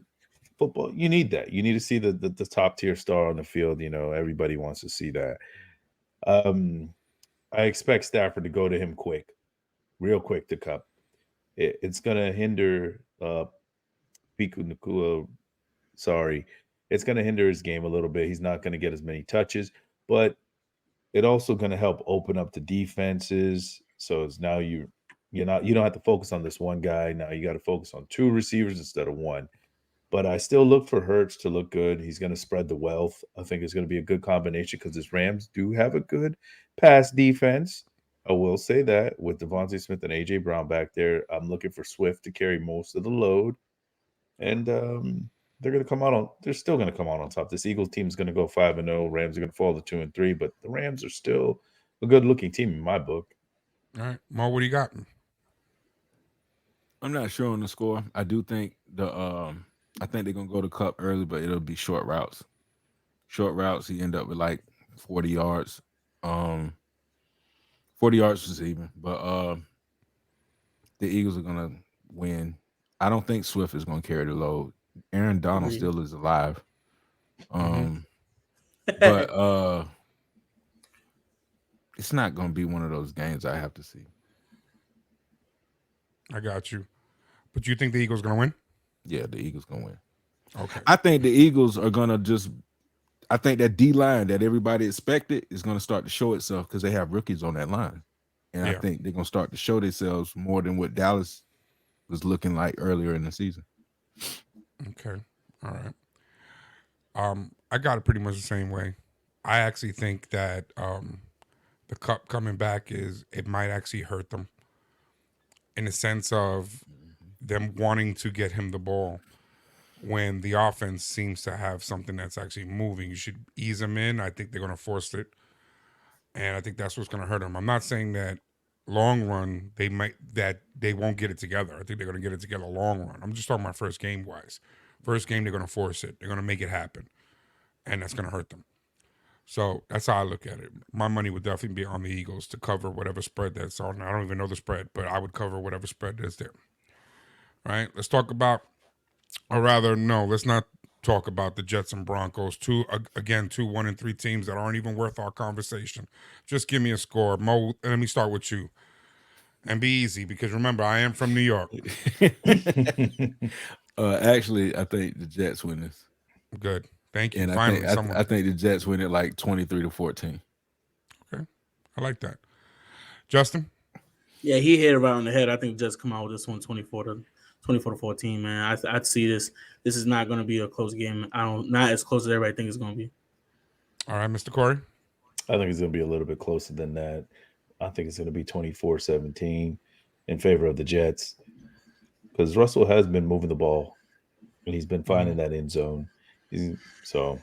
football, you need that. You need to see the top tier star on the field. You know, everybody wants to see that. I expect Stafford to go to him quick. real quick to Cup. It's going to hinder Piku Nakua. Sorry, it's going to hinder his game a little bit. He's not going to get as many touches, but it also going to help open up the defenses. So it's now you don't have to focus on this one guy. Now you got to focus on two receivers instead of one. But I still look for Hurts to look good. He's going to spread the wealth. I think it's going to be a good combination because his Rams do have a good pass defense. I will say that with Devontae Smith and AJ Brown back there, I'm looking for Swift to carry most of the load, and they're going to come out on. They're still going to come out on top. This Eagles team is going to go 5-0. Rams are going to fall to 2-3, but the Rams are still a good-looking team in my book. All right, Mo, what do you got? I'm not sure on the score. I do think I think they're gonna go to Cup early, but it'll be short routes. Short routes, he end up with like 40 yards. 40 yards receiving. But the Eagles are gonna win. I don't think Swift is gonna carry the load. Aaron Donald still is alive. But it's not gonna be one of those games I have to see. I got you. But you think the Eagles going to win? Yeah, the Eagles going to win. Okay. I think the Eagles are going to I think that D-line that everybody expected is going to start to show itself because they have rookies on that line. And I think they're going to start to show themselves more than what Dallas was looking like earlier in the season. Okay. All right. I got it pretty much the same way. I actually think that the Cup coming back it might actually hurt them in the sense of them wanting to get him the ball when the offense seems to have something that's actually moving. You should ease them in. I think they're going to force it, and I think that's what's going to hurt them. I'm not saying that long run they won't get it together. I think they're going to get it together long run. I'm just talking about first game wise. First game they're going to force it. They're going to make it happen, and that's going to hurt them. So that's how I look at it. My money would definitely be on the Eagles to cover whatever spread that's on. I don't even know the spread, but I would cover whatever spread is there. All right, let's talk about, or rather, no, let's not talk about the Jets and Broncos. Two 1-3 teams that aren't even worth our conversation. Just give me a score. Mo, let me start with you. And be easy, because remember, I am from New York. Actually, I think the Jets win this. Good. Thank you. And finally, I think the Jets win it like 23-14. Okay. I like that. Justin? Yeah, he hit it right on the head. I think Jets come out with this one 24-14, man. I'd see this. This is not going to be a close game. Not as close as everybody thinks it's going to be. All right, Mr. Kory? I think it's going to be a little bit closer than that. I think it's going to be 24-17 in favor of the Jets because Russell has been moving the ball and he's been finding that end zone. So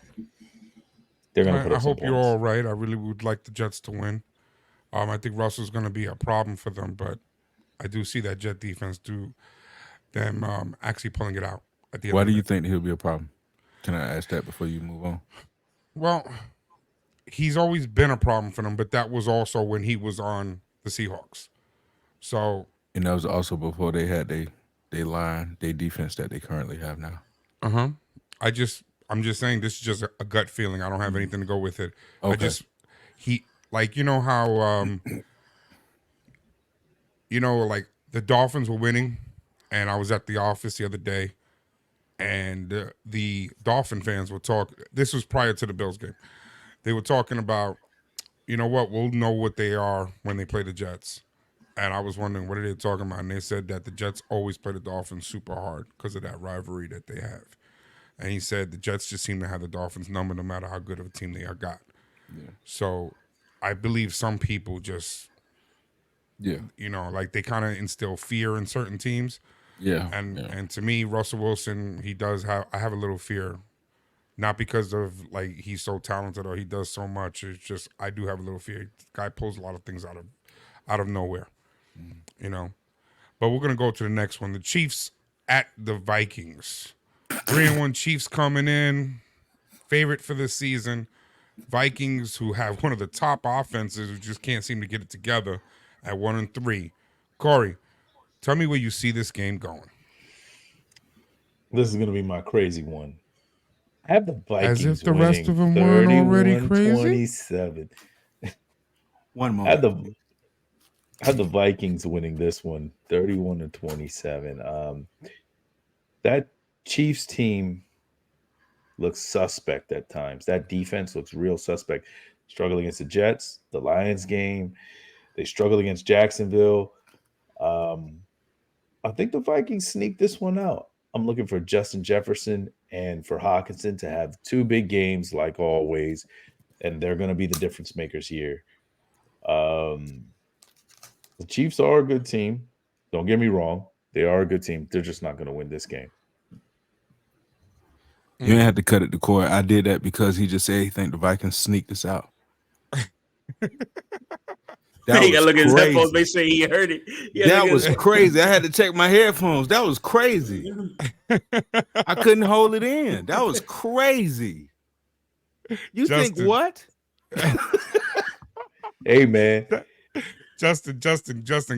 they're going to put up some hope points. you're all right. I really would like the Jets to win. I think Russell's going to be a problem for them, but I do see that Jet defense them actually pulling it out at the end. Why do you think he'll be a problem? Can I ask that before you move on? Well, he's always been a problem for them, but that was also when he was on the Seahawks. So, and that was also before they had their line, their defense that they currently have now. I'm just saying this is just a gut feeling. I don't have anything to go with it. Okay. You know how like the Dolphins were winning, and I was at the office the other day, and the Dolphin fans were talking. This was prior to the Bills game. They were talking about, you know what, we'll know what they are when they play the Jets. And I was wondering, what are they talking about? And they said that the Jets always play the Dolphins super hard because of that rivalry that they have. And he said the Jets just seem to have the Dolphins number no matter how good of a team they are got. Yeah. So I believe some people just, like they kind of instill fear in certain teams. Yeah. And to me, Russell Wilson, I have a little fear. Not because of like he's so talented or he does so much. It's just I do have a little fear. The guy pulls a lot of things out of nowhere. But we're gonna go to the next one. The Chiefs at the Vikings. 3-1 Chiefs coming in, favorite for this season. Vikings, who have one of the top offenses, who just can't seem to get it together at 1-3. Kory, tell me where you see this game going. This is gonna be my crazy one. I have the Vikings as if the rest of them weren't already crazy. 27. One moment. I have the Vikings winning this one, 31-27. That Chiefs team looks suspect at times. That defense looks real suspect. Struggle against the Jets, the Lions game. They struggled against Jacksonville. Um, I think the Vikings sneak this one out. I'm looking for Justin Jefferson and for Hawkinson to have two big games like always, and they're going to be the difference makers here. Um, the Chiefs are a good team. Don't get me wrong. They are a good team. They're just not going to win this game. You didn't have to cut it to Kory. I did that because he just said he think the Vikings sneak this out. That he gotta look at his headphones, make sure he heard it. That was crazy. I had to check my headphones. That was crazy. I couldn't hold it in. That was crazy. You Justin. think what? Hey, man. Justin,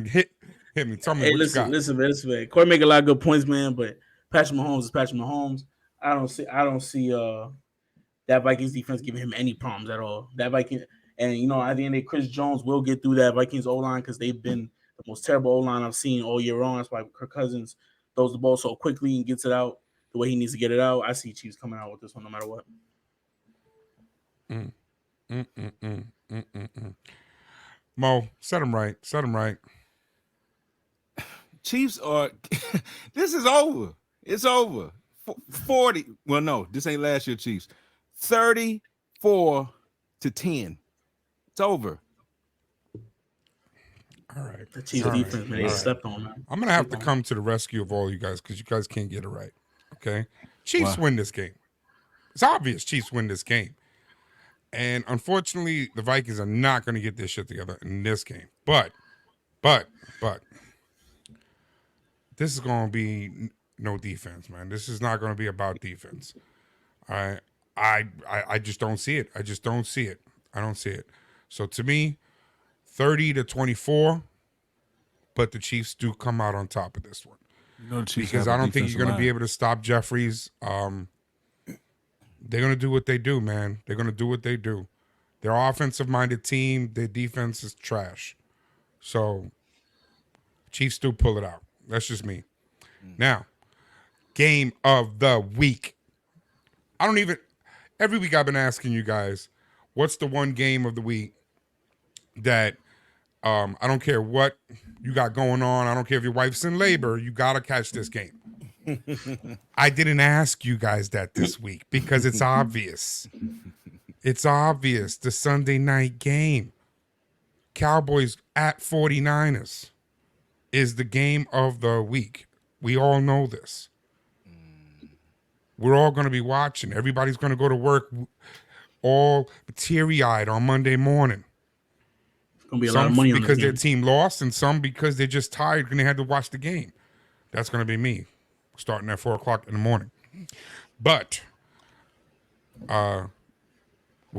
hit me. Tell me Hey, what listen, you got. listen, man. Kory make a lot of good points, man. But Patrick Mahomes is Patrick Mahomes. I don't see that Vikings defense giving him any problems at all. That Viking, and you know, at the end of the day, Chris Jones will get through that Vikings O-line because they've been the most terrible O-line I've seen all year long. That's why Kirk Cousins throws the ball so quickly and gets it out the way he needs to get it out. I see Chiefs coming out with this one no matter what. Mo, set him right. Chiefs are this is over. It's over. 40. Well, no, this ain't last year Chiefs. 34-10. It's over. All right. The Chiefs defense, man, they slept on, man. I'm gonna have to come to the rescue of all you guys because you guys can't get it right. Okay. Chiefs win this game. It's obvious Chiefs win this game. And unfortunately, the Vikings are not going to get this shit together in this game. But, this is going to be no defense, man. This is not going to be about defense. All right. I just don't see it. I don't see it. So to me, 30-24, but the Chiefs do come out on top of this one. Because I don't think you're going to be able to stop Jeffries. They're going to do what they do, man. They're going to do what they do. They're an offensive-minded team. Their defense is trash. So, Chiefs do pull it out. That's just me. Now, game of the week. Every week I've been asking you guys, what's the one game of the week that I don't care what you got going on. I don't care if your wife's in labor. You got to catch this game. I didn't ask you guys that this week because it's obvious. It's obvious. The Sunday night game, Cowboys at 49ers, is the game of the week. We all know this. We're all going to be watching. Everybody's going to go to work all teary-eyed on Monday morning. It's going to be a lot of money on because this their game. team lost and some because they're just tired and they had to watch the game. That's going to be me. Starting at 4:00 in the morning. But where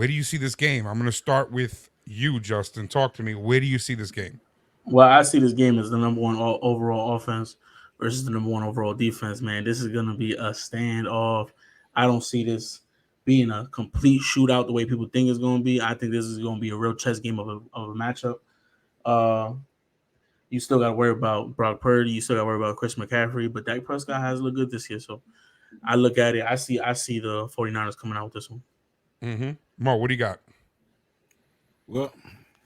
do you see this game? I'm going to start with you, Justin. Talk to me. Where do you see this game? Well, I see this game as the number one overall offense versus the number one overall defense, man. This is going to be a standoff. I don't see this being a complete shootout the way people think it's going to be. I think this is going to be a real chess game of a matchup. You still got to worry about Brock Purdy. You still got to worry about Chris McCaffrey. But Dak Prescott has looked good this year. So I look at it. I see the 49ers coming out with this one. Mm-hmm. Mo, what do you got? Well,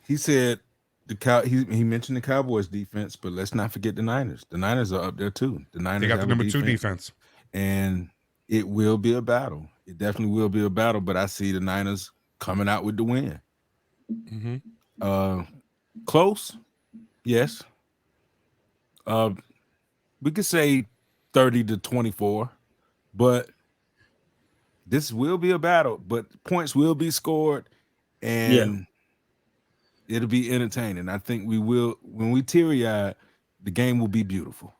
he said he mentioned the Cowboys defense, but let's not forget the Niners. The Niners are up there too. The Niners They got the number 2 defense. And it will be a battle. It definitely will be a battle, but I see the Niners coming out with the win. Mm-hmm. Close, yes. We could say 30-24, but this will be a battle. But points will be scored, and it'll be entertaining. I think we will. When we teary-eyed, the game will be beautiful.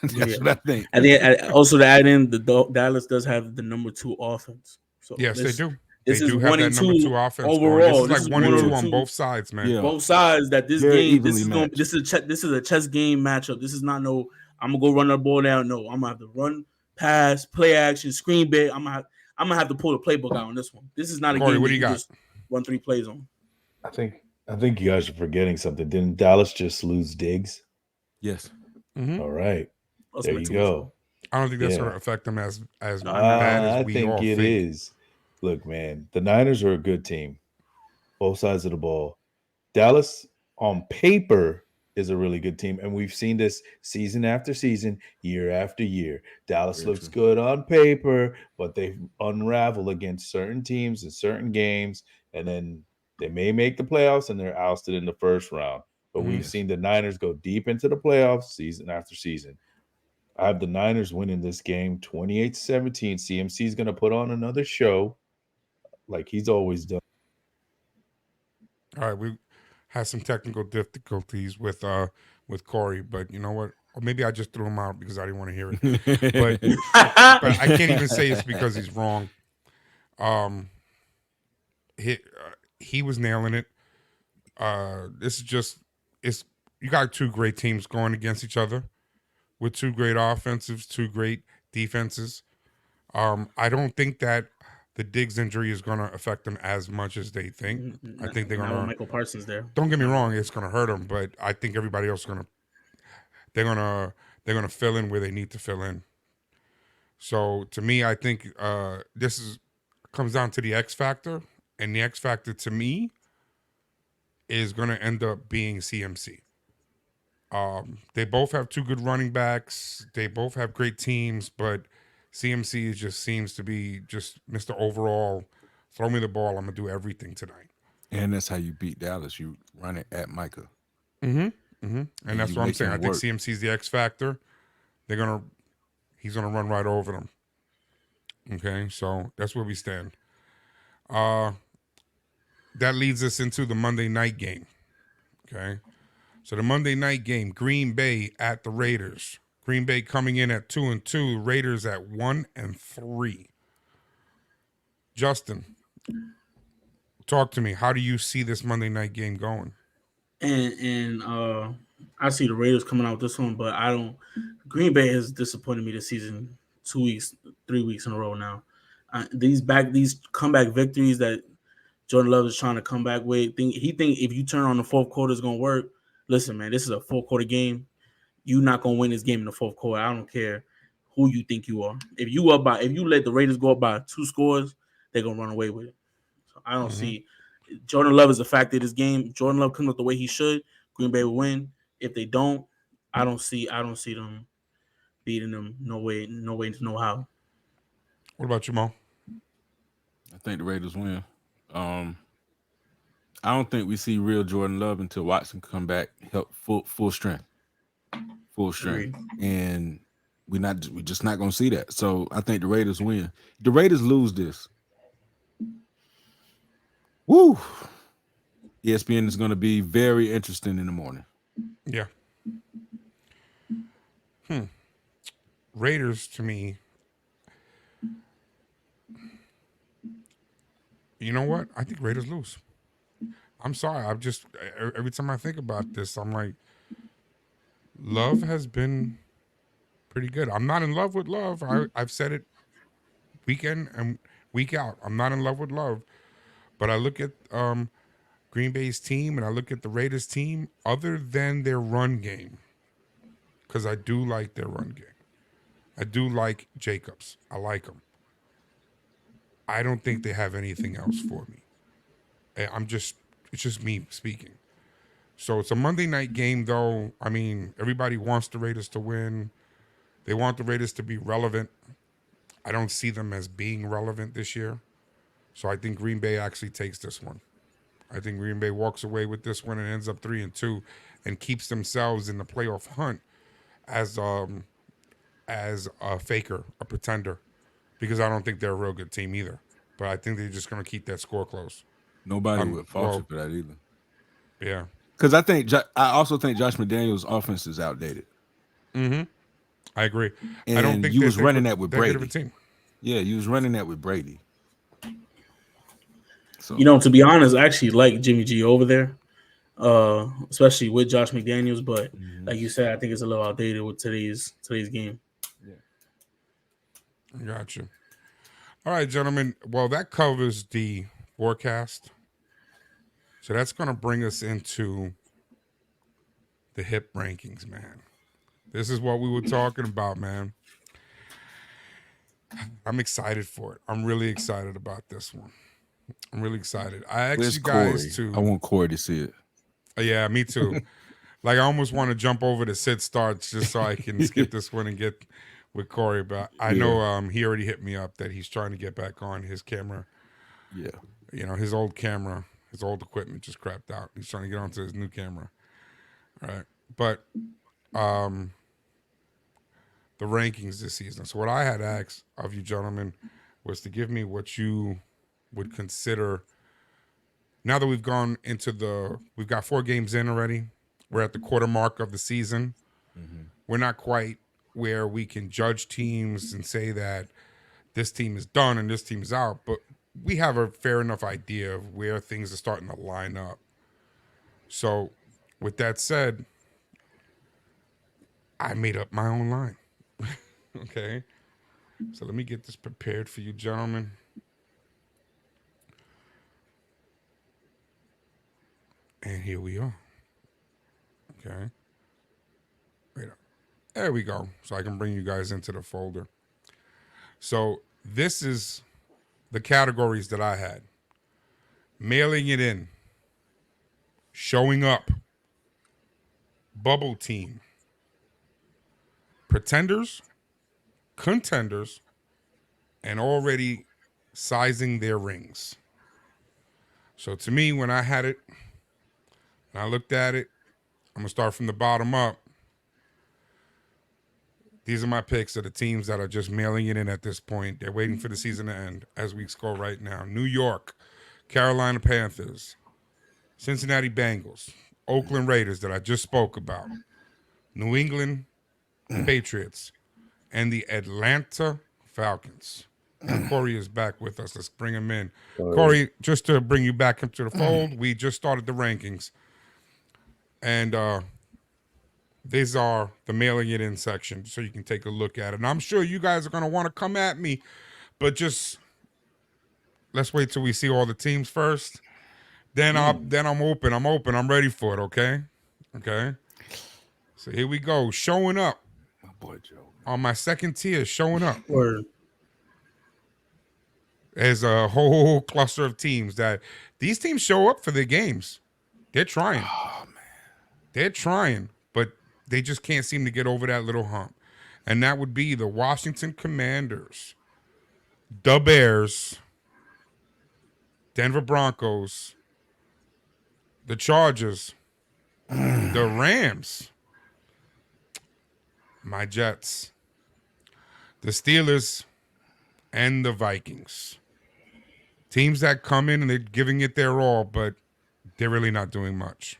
That's what I think. And then also to add in, Dallas does have the number 2 offense. So yes, they do. This they is do have 1 that and 2 number 2 offense overall. This is like 1 and 2 on both sides, man. Yeah. Both sides. That this Very game, this evenly is a chess game matchup. This is not no. I'm gonna go run the ball down. No, I'm gonna have to run, pass, play action, screen bait. I'm gonna have to pull the playbook out on this one. This is not a Kory, game what that do you got? just run 3 plays on. I think I think you guys are forgetting something. Didn't Dallas just lose Diggs? Yes. Hmm. All right. That's There like you 2 weeks go. ago. I don't think that's going Yeah. to affect them as bad as I we think all it think. is. Look, man, the Niners are a good team, both sides of the ball. Dallas, on paper, is a really good team. And we've seen this season after season, year after year. Dallas Very looks true. good on paper, but they unravel against certain teams in certain games. And then they may make the playoffs and they're ousted in the first round. But Mhm. we've Yes. seen the Niners go deep into the playoffs season after season. I have the Niners winning this game 28-17. CMC is going to put on another show like he's always done. All right, we had some technical difficulties with Kory, but you know what? Or maybe I just threw him out because I didn't want to hear it. But I can't even say it's because he's wrong. Um, he was nailing it. This is just it's you got two great teams going against each other with two great offensives, two great defenses. I don't think that the Diggs injury is going to affect them as much as they think. I think they're going Not with to. Michael Parsons there. Don't get me Not at wrong; all. it's going to hurt them, but I think everybody else is going to. They're going to fill in where they need to fill in. So to me, I think this is comes down to the X factor, and the X factor to me is going to end up being CMC. They both have two good running backs. They both have great teams, but CMC just seems to be just Mr. Overall. Throw me the ball. I'm gonna do everything tonight. And that's how you beat Dallas. You run it at Micah, Mm-hmm. Mm-hmm. And and that's you what I'm make saying. I him think work. CMC is the X factor. They're gonna He's gonna run right over them. Okay, so that's where we stand. Uh, that leads us into the Monday night game. Okay, so the Monday night game, Green Bay at the Raiders. Green Bay coming in at 2-2. Raiders at 1-3. Justin, talk to me. How do you see this Monday night game going? And I see the Raiders coming out with this one, but I don't. Green Bay has disappointed me this season. 2 weeks, 3 weeks in a row now. These comeback victories that Jordan Love is trying to come back with. He think if you turn on the fourth quarter, it's gonna work. Listen, man, this is a fourth quarter game. You're not gonna win this game in the fourth quarter. I don't care who you think you are. If you let the Raiders go up by 2 scores, they're gonna run away with it. So I don't Mm-hmm. see Jordan Love is a factor of this game. If Jordan Love comes up the way he should, Green Bay will win. If they don't, I don't see them beating them. No way, no how. What about you, Mo? I think the Raiders win. Um, I don't think we see real Jordan Love until Watson come back, help full strength, full strength, Agreed. and we're just not gonna see that. So I think the Raiders win. The Raiders lose this. Woo! ESPN is going to be very interesting in the morning. Yeah. Raiders to me. You know what? I think Raiders lose. I'm sorry. I'm just every time I think about this, I'm like, Love has been pretty good. I'm not in love with Love. I've said it week in and week out. I'm not in love with Love. But I look at Green Bay's team and I look at the Raiders team, other than their run game, because I do like their run game. I do like Jacobs. I like him. I don't think they have anything else for me. It's just me speaking. So it's a Monday night game, though. I mean, everybody wants the Raiders to win. They want the Raiders to be relevant. I don't see them as being relevant this year. So I think Green Bay actually takes this one. I think Green Bay walks away with this one and ends up 3-2 and keeps themselves in the playoff hunt as a faker, a pretender, because I don't think they're a real good team either. But I think they're just going to keep that score close. Nobody would fault you Well, for that either. yeah. Because I also think Josh McDaniels' offense is outdated, Mm-hmm. I agree. I don't and think you was running good, that with that good of a Brady. team. Yeah, you was running that with Brady. So To be honest, I actually like Jimmy G over there, especially with Josh McDaniels. But like you said, I think it's a little outdated with today's game. I got you. All right, gentlemen. Well, that covers the forecast. So that's going to bring us into the hip rankings, man. This is what we were talking about, man. I'm excited for it. I'm really excited about this one. I'm really excited. I asked Where's you guys Kory? to. I want Kory to see it. Yeah, me too. Like I almost want to jump over to Sid starts just so I can skip this one and get with Kory. But I know he already hit me up that he's trying to get back on his camera. Yeah. You know, his old camera, his old equipment just crapped out. He's trying to get onto his new camera. All right. But the rankings this season. So what I had asked of you gentlemen was to give me what you would consider. Now that we've gone into we've got 4 games in already. We're at the quarter mark of the season. Mm-hmm. We're not quite where we can judge teams and say that this team is done and this team is out, but we have a fair enough idea of where things are starting to line up. So with that said, I made up my own line. Okay. So let me get this prepared for you, gentlemen. And here we are. Okay. Wait up. There we go. So I can bring you guys into the folder. So this is the categories that I had. Mailing it in. Showing up. Bubble team. Pretenders. Contenders. And already sizing their rings. So to me, when I had it, and I looked at it, I'm going to start from the bottom up. These are my picks of the teams that are just mailing it in at this point. They're waiting for the season to end as we go right now. New York, Carolina Panthers, Cincinnati Bengals, Oakland Raiders that I just spoke about, New England Patriots, and the Atlanta Falcons. And Kory is back with us. Let's bring him in. Kory, just to bring you back into the fold, we just started the rankings. And these are the mailing it in section, so you can take a look at it. And I'm sure you guys are going to want to come at me, but just let's wait till we see all the teams first. Then I'm open. I'm ready for it, okay? Okay. So here we go. Showing up. My boy Joe. On my second tier, showing up. Word. There's a whole cluster of teams that these teams show up for their games. They're trying. Oh man. They're trying, but they just can't seem to get over that little hump. And that would be the Washington Commanders, the Bears, Denver Broncos, the Chargers, the Rams, my Jets, the Steelers, and the Vikings. Teams that come in and they're giving it their all, but they're really not doing much.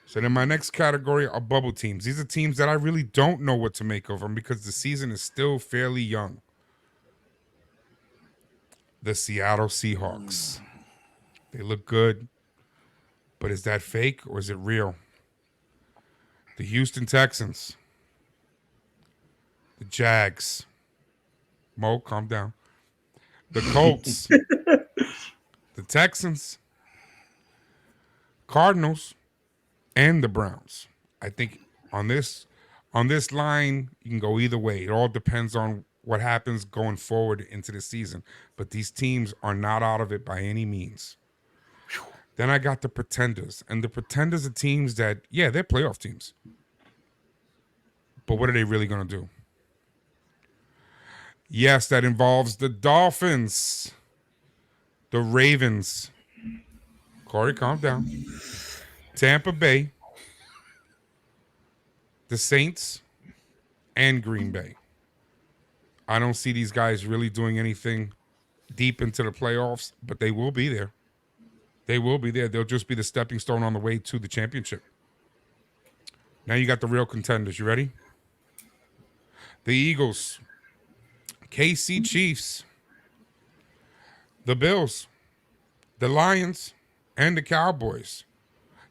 So then my next category are bubble teams. These are teams that I really don't know what to make of them because the season is still fairly young. The Seattle Seahawks. They look good, but is that fake or is it real? The Houston Texans. The Jags. Mo, calm down. The Colts. The Texans. Cardinals. And the Browns. I think on this line, you can go either way. It all depends on what happens going forward into the season. But these teams are not out of it by any means. Then I got the Pretenders. And the Pretenders are teams that, yeah, they're playoff teams. But what are they really going to do? Yes, that involves the Dolphins. The Ravens. Kory, calm down. Tampa Bay, the Saints, and Green Bay. I don't see these guys really doing anything deep into the playoffs, but they will be there. They will be there. They'll just be the stepping stone on the way to the championship. Now you got the real contenders. You ready? The Eagles, KC Chiefs, the Bills, the Lions, and the Cowboys.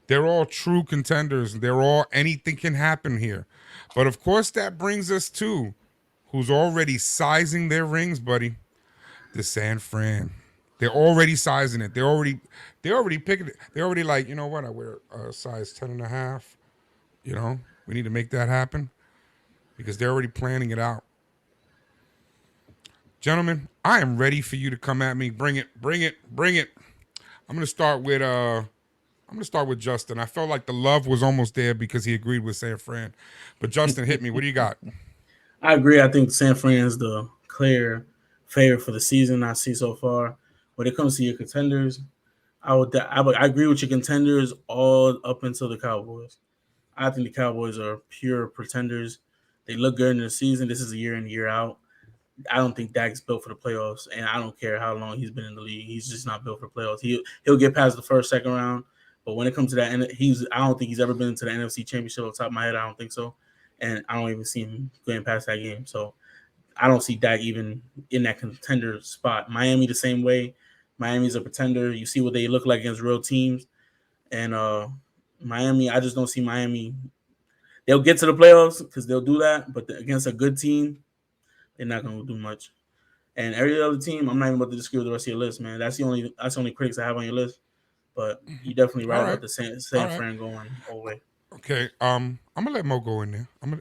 They're all true contenders. They're all, anything can happen here. But of course, that brings us to who's already sizing their rings, buddy. The San Fran They're already sizing it. They're already picking it. They're already like, you know what? I wear a size 10.5. You know, we need to make that happen because they're already planning it out. Gentlemen, I am ready for you to come at me. Bring it, bring it, bring it. I'm gonna start with Justin. I felt like the love was almost there because he agreed with San Fran. But Justin, hit me. What do you got? I agree. I think San Fran is the clear favorite for the season I see so far. When it comes to your contenders, I agree with your contenders all up until the Cowboys. I think the Cowboys are pure pretenders. They look good in the season. This is a year in, year out. I don't think Dak's built for the playoffs, and I don't care how long he's been in the league. He's just not built for playoffs. He'll get past the first, second round, but when it comes to that, and I don't think he's ever been to the NFC Championship off the top of my head. I don't think so, and I don't even see him going past that game. So I don't see Dak even in that contender spot. Miami the same way. Miami's a pretender. You see what they look like against real teams, and Miami. I just don't see Miami. They'll get to the playoffs because they'll do that, but against a good team, they're not going to do much. And every other team, I'm not even about to disagree with the rest of your list, man. That's the only critics I have on your list. But you're definitely right All about right. the San All right. Fran going all the way. Okay. I'm gonna let Mo go in there. Go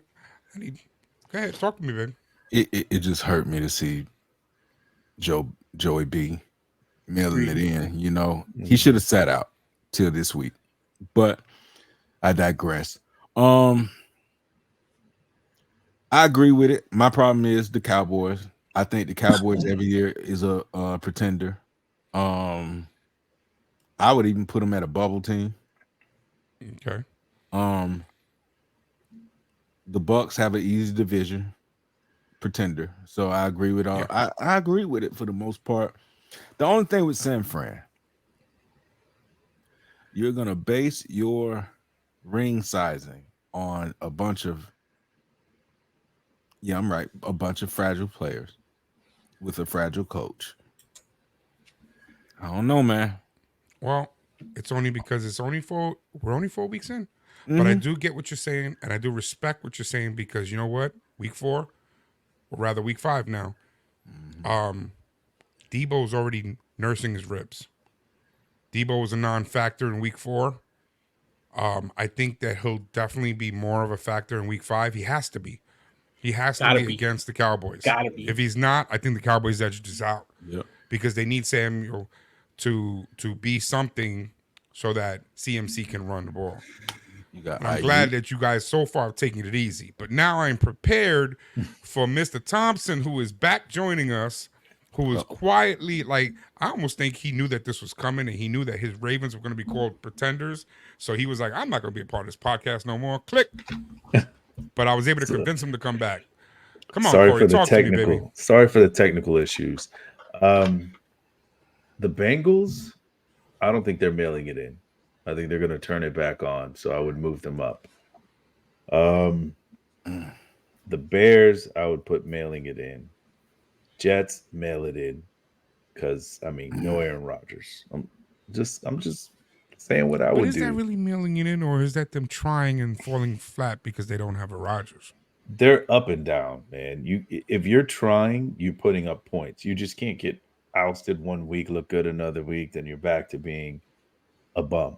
ahead, talk to me, baby. It just hurt me to see Joey B mailing it in. You know, he should have sat out till this week. But I digress. I agree with it. My problem is the Cowboys. I think the Cowboys every year is a pretender. I would even put them at a bubble team. Okay. The Bucks have an easy division, pretender. So I agree with all. Yeah. I agree with it for the most part. The only thing with San Fran, you're gonna base your ring sizing on a bunch of a bunch of fragile players with a fragile coach. I don't know, man. Well, it's only because we're only 4 weeks in. But I do get what you're saying, and I do respect what you're saying because you know what? Week 4, or rather week 5 now. Debo's already nursing his ribs. Debo was a non-factor in week 4. I think that he'll definitely be more of a factor in week 5. He has to be. He has to be against the Cowboys. Gotta be. If he's not, I think the Cowboys edge this out. Yep. Because they need Samuel to be something so that CMC can run the ball. I'm glad that you guys so far have taken it easy. But now I'm prepared for Mr. Thompson, who is back joining us, who is quietly, like, I almost think he knew that this was coming and he knew that his Ravens were going to be called pretenders. So he was like, I'm not going to be a part of this podcast no more. Click. But I was able to convince him to come back. Come on, Kory, talk to me, baby. Sorry for the technical issues. The Bengals, I don't think they're mailing it in. I think they're going to turn it back on, so I would move them up. The Bears, I would put mailing it in. Jets, mail it in, because no Aaron Rodgers. I'm just saying what I would do. Is that really mailing it in, or is that them trying and falling flat because they don't have a Rodgers? They're up and down, man. If you're trying, you're putting up points. You just can't get ousted one week, look good another week, then you're back to being a bum.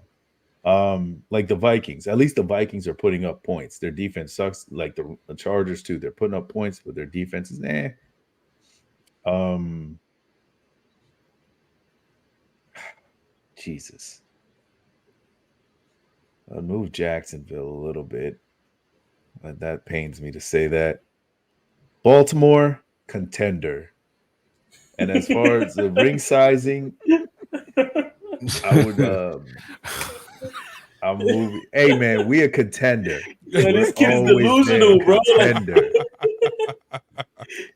Like the Vikings. At least the Vikings are putting up points. Their defense sucks. Like the Chargers too. They're putting up points, but their defense is Jesus. I'll move Jacksonville a little bit. But that pains me to say that. Baltimore, contender. And as far as the ring sizing, I would I'm moving. Hey man, we a contender. Yeah, this kid's delusional, bro. Contender.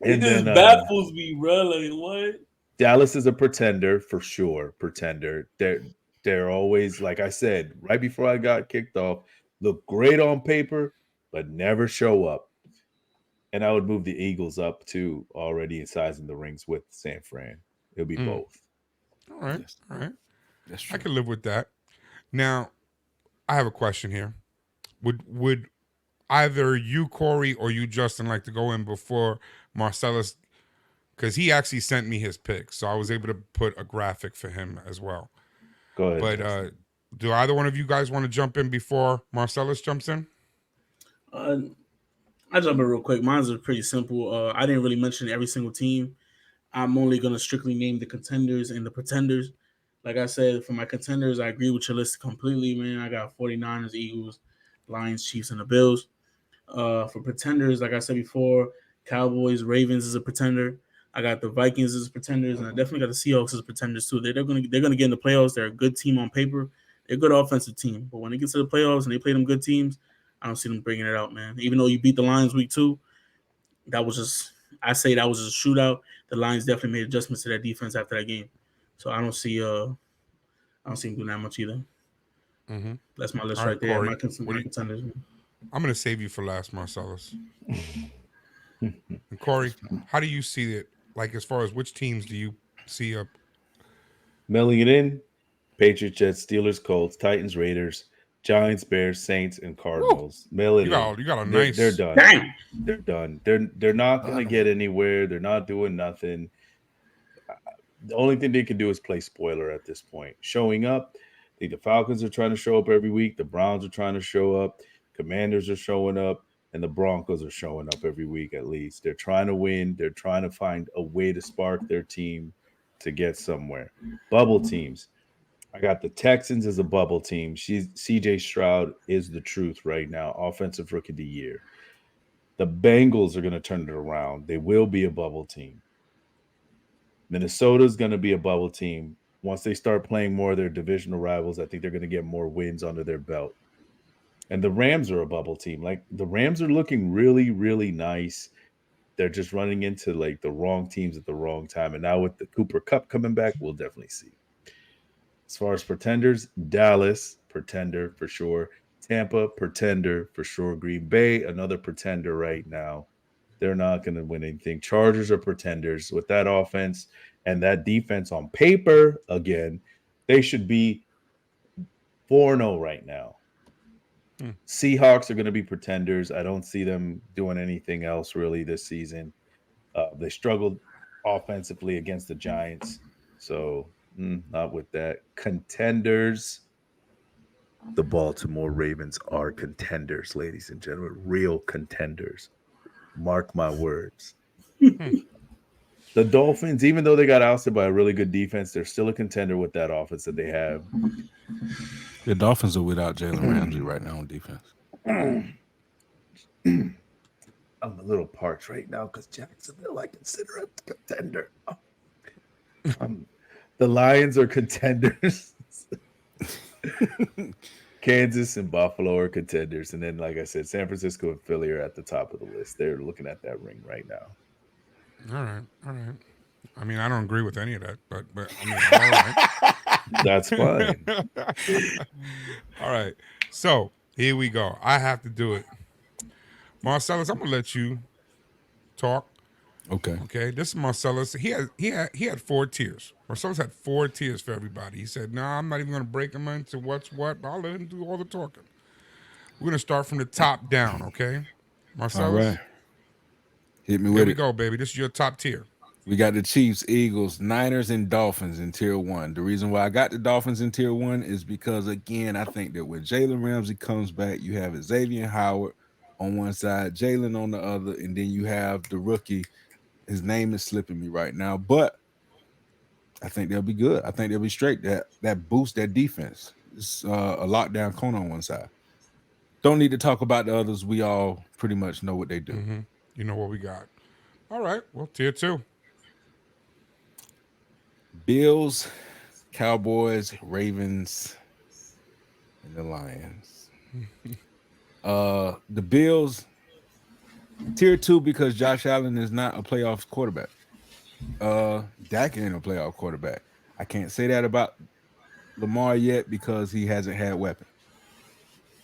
It just baffles me, bro. Like what? Dallas is a pretender for sure. Pretender. They're always, like I said, right before I got kicked off, look great on paper, but never show up. And I would move the Eagles up too, already in sizing the rings with San Fran. It'll be both. All right. All right. That's true. I can live with that. Now, I have a question here. Would either you, Kory, or you, Justin, like to go in before Marcellus because he actually sent me his picks, so I was able to put a graphic for him as well. Go ahead. But Dustin. do either one of you guys want to jump in before Marcellus jumps in? I jump in real quick. Mine's are pretty simple. I didn't really mention every single team. I'm only going to strictly name the contenders and the pretenders. Like I said, for my contenders, I agree with your list completely, man. I got 49ers, Eagles, Lions, Chiefs, and the Bills. For pretenders, like I said before, Cowboys, Ravens is a pretender. I got the Vikings as pretenders, and I definitely got the Seahawks as pretenders too. They're gonna get in the playoffs. They're a good team on paper. They're a good offensive team, but when they get to the playoffs and they play them good teams, I don't see them bringing it out, man. Even though you beat the Lions week 2, that was just I say that was just a shootout. The Lions definitely made adjustments to that defense after that game, so I don't see them doing that much either. Mm-hmm. That's my list All right, right there. Kory, My what do you, contenders. I'm going to save you for last, Marcellus. And Kory, how do you see it? Like, as far as which teams do you see up? Mailing it in: Patriots, Jets, Steelers, Colts, Titans, Raiders, Giants, Bears, Saints, and Cardinals. Mail it in. You got a They're nice. done. Dang. They're done. They're not going to get anywhere. They're not doing nothing. The only thing they can do is play spoiler at this point. Showing up, I think the Falcons are trying to show up every week. The Browns are trying to show up. Commanders are showing up. And the Broncos are showing up every week at least. They're trying to win. They're trying to find a way to spark their team to get somewhere. Bubble teams. I got the Texans as a bubble team. CJ Stroud is the truth right now. Offensive Rookie of the Year. The Bengals are going to turn it around. They will be a bubble team. Minnesota's going to be a bubble team. Once they start playing more of their divisional rivals, I think they're going to get more wins under their belt. And the Rams are a bubble team. Like, the Rams are looking really, really nice. They're just running into like the wrong teams at the wrong time. And now with the Cooper Cup coming back, we'll definitely see. As far as pretenders, Dallas, pretender for sure. Tampa, pretender for sure. Green Bay, another pretender right now. They're not going to win anything. Chargers are pretenders with that offense and that defense on paper. Again, they should be 4-0 right now. Seahawks are going to be pretenders. I don't see them doing anything else really this season. They struggled offensively against the Giants. So not with that. Contenders. The Baltimore Ravens are contenders, ladies and gentlemen. Real contenders. Mark my words. The Dolphins, even though they got ousted by a really good defense, they're still a contender with that offense that they have. The Dolphins are without Jalen Ramsey right now on defense. I'm a little parched right now because Jacksonville, I consider a contender. The Lions are contenders. Kansas and Buffalo are contenders. And then, like I said, San Francisco and Philly are at the top of the list. They're looking at that ring right now. All right. I mean, I don't agree with any of that, but I mean, all right. That's fine. All right. So here we go. I have to do it. Marcellus, I'm gonna let you talk. Okay. Okay. This is Marcellus. He had 4 tiers. Marcellus had 4 tiers for everybody. He said, "No, I'm not even gonna break them into what's what. But I'll let him do all the talking." We're gonna start from the top down. Okay. Marcellus. All right. Hit me with Here it. we go, baby. This is your top tier. We got the Chiefs, Eagles, Niners, and Dolphins in tier 1. The reason why I got the Dolphins in tier 1 is because, again, I think that when Jalen Ramsey comes back, you have Xavier Howard on one side, Jalen on the other, and then you have the rookie. His name is slipping me right now, but I think they'll be good. I think they'll be straight. That boosts their defense. It's a lockdown corner on one side. Don't need to talk about the others. We all pretty much know what they do. Mm-hmm. You know what we got. All right. Well, tier 2. Bills, Cowboys, Ravens, and the Lions. The Bills, tier 2 because Josh Allen is not a playoff quarterback. Dak ain't a playoff quarterback. I can't say that about Lamar yet because he hasn't had weapons.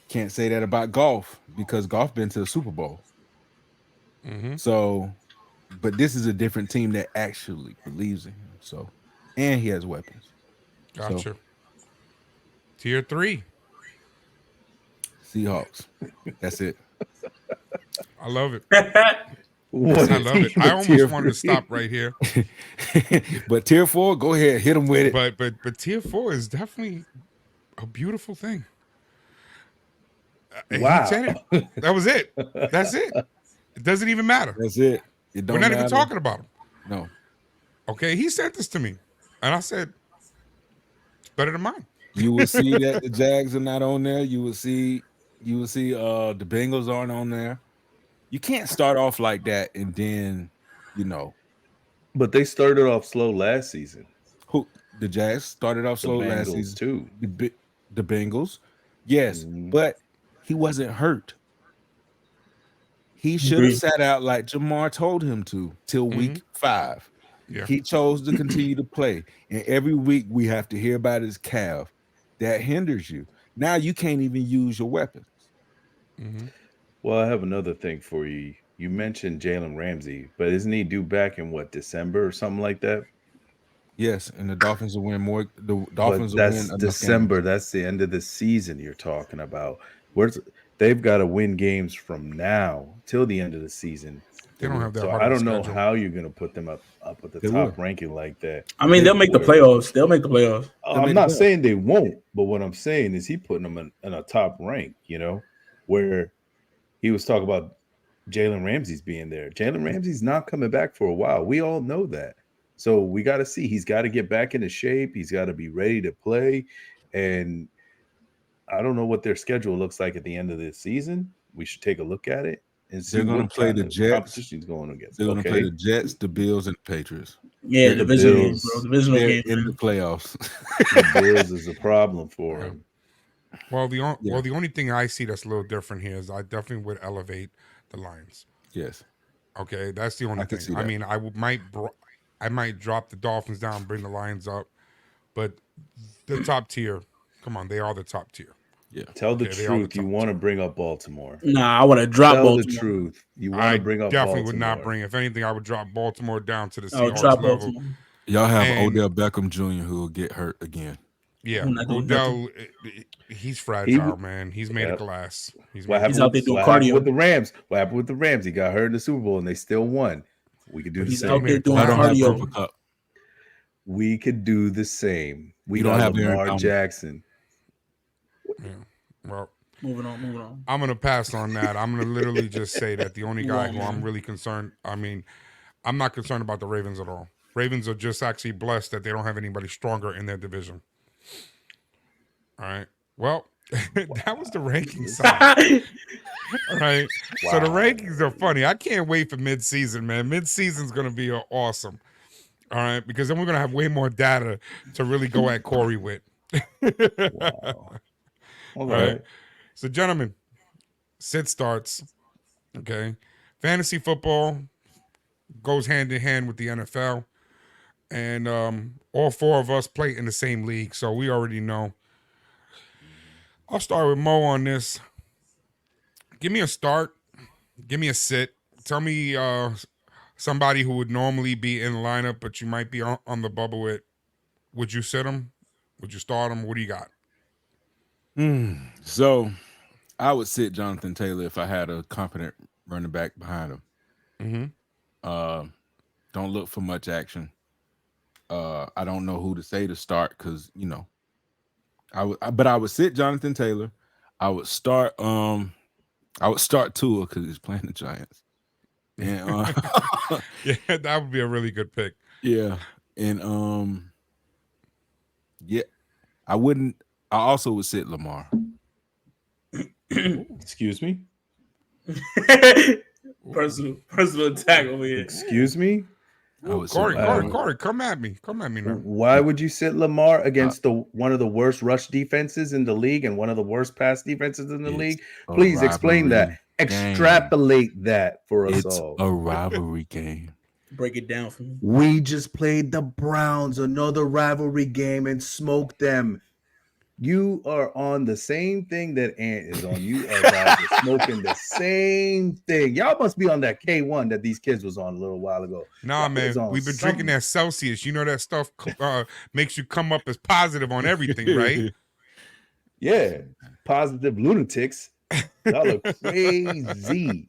Can't say that about Goff because Goff been to the Super Bowl. Mm-hmm. So, but this is a different team that actually believes in him. So, and he has weapons. Gotcha. So, tier 3. Seahawks. That's it. I love it. What I is love it. he- I what tier almost wanted to three? stop right here, But tier 4, go ahead, hit them with it. but tier 4 is definitely a beautiful thing. He Wow. said it. That was it. That's it. It doesn't even matter. That's it. It We're don't not matter. even talking about him. No. Okay, he sent this to me, and I said, "It's better than mine." You will see that the Jags are not on there. You will see the Bengals aren't on there. You can't start off like that and then, But they started off slow last season. who the Jags started off The slow last Bengals season. too. The Bengals, yes, Mhm. but he wasn't hurt. He should have Agreed. sat out like Jamar told him to till week 5. Yeah. He chose to continue to play, and every week we have to hear about his calf. That hinders you. Now you can't even use your weapons. Well, I have another thing for you. You mentioned Jalen Ramsey, but isn't he due back in what, December or something like that? Yes, and the Dolphins will win more. The But Dolphins will that's win enough December. games. That's the end of the season you're talking about. They've got to win games from now till the end of the season. They don't have that So hard I of a don't know schedule. how you're going to put them up at the They top will. ranking like that. I mean, they'll make the playoffs. They'll make the playoffs. They'll make I'm the not playoffs. saying they won't, but what I'm saying is he putting them in a top rank, where he was talking about Jalen Ramsey's being there. Jalen Ramsey's not coming back for a while. We all know that. So we got to see. He's got to get back into shape. He's got to be ready to play. And I don't know what their schedule looks like at the end of the season. We should take a look at it and see They're going what to play kind the of Jets. competition he's going against. They're going to play the Jets, the Bills, and the Patriots. Yeah, The divisional games, Bills. bro. Divisional They're games. in the Man. playoffs. The Bills is a problem for him. Well, the Yeah. only thing I see that's a little different here is I definitely would elevate the Lions. Yes. Okay, that's the only I can see thing. I that. mean, I might drop the Dolphins down, bring the Lions up, but the top tier. Come on, they are the top tier. Yeah. Tell the Okay, they are the truth. You top want to two. bring up Baltimore. Nah, I want to drop Tell the Baltimore. truth. You want I to bring up definitely Baltimore. would not bring. If anything, I would drop Baltimore down to the I'll Seahawks drop level. Baltimore. Y'all have And- Odell Beckham Jr. who will get hurt again. Yeah, Who not doing Odell, he's fragile, He- man. He's made Yep. of glass. He's What made of happened, He's out there with, doing what happened cardio. with the Rams? What happened with the Rams? He got hurt in the Super Bowl and they still won. We could do the He's same. out there doing I don't have cardio. Cooper Cup. We could do the same. We You don't got have Aaron Lamar Donald. Jackson. Yeah. Well, Moving on. I'm gonna pass on that. I'm gonna literally just say that the only Move guy on, who I'm man. really concerned. I mean, I'm not concerned about the Ravens at all. Ravens are just actually blessed that they don't have anybody stronger in their division. All right. Well, that was the ranking side. All right. So the Wow. rankings are funny. I can't wait for mid-season, man. Mid-season's gonna be awesome. All right, because then we're gonna have way more data to really go at Kory with. Wow. All right. right. So, gentlemen, sit starts. Okay. Fantasy football goes hand in hand with the NFL. And all four of us play in the same league, so we already know. I'll start with Mo on this. Give me a start. Give me a sit. Tell me somebody who would normally be in the lineup, but you might be on the bubble with. Would you sit him? Would you start him? What do you got? So I would sit Jonathan Taylor if I had a competent running back behind him. Mm-hmm. Don't look for much action. I don't know who to say to start because but I would sit Jonathan Taylor. I would start Tua because he's playing the Giants. And Yeah, that would be a really good pick. yeah, and yeah, I also would sit Lamar. Excuse me? Personal attack over here. Excuse me? I would sit Kory, Lamar. come at me. Come at me now. Why would you sit Lamar against one of the worst rush defenses in the league and one of the worst pass defenses in the It's league? a Please explain that. rivalry Extrapolate that for us It's all. a rivalry game. Break it down for me. We just played the Browns, another rivalry game, and smoked them. You are on the same thing that Ant is on. You are guys are smoking the same thing. Y'all must be on that K1 that these kids was on a little while ago. Nah, Y'all man, is on we've been something. drinking that Celsius. You know that stuff makes you come up as positive on everything, right? Yeah, positive lunatics. Y'all are crazy.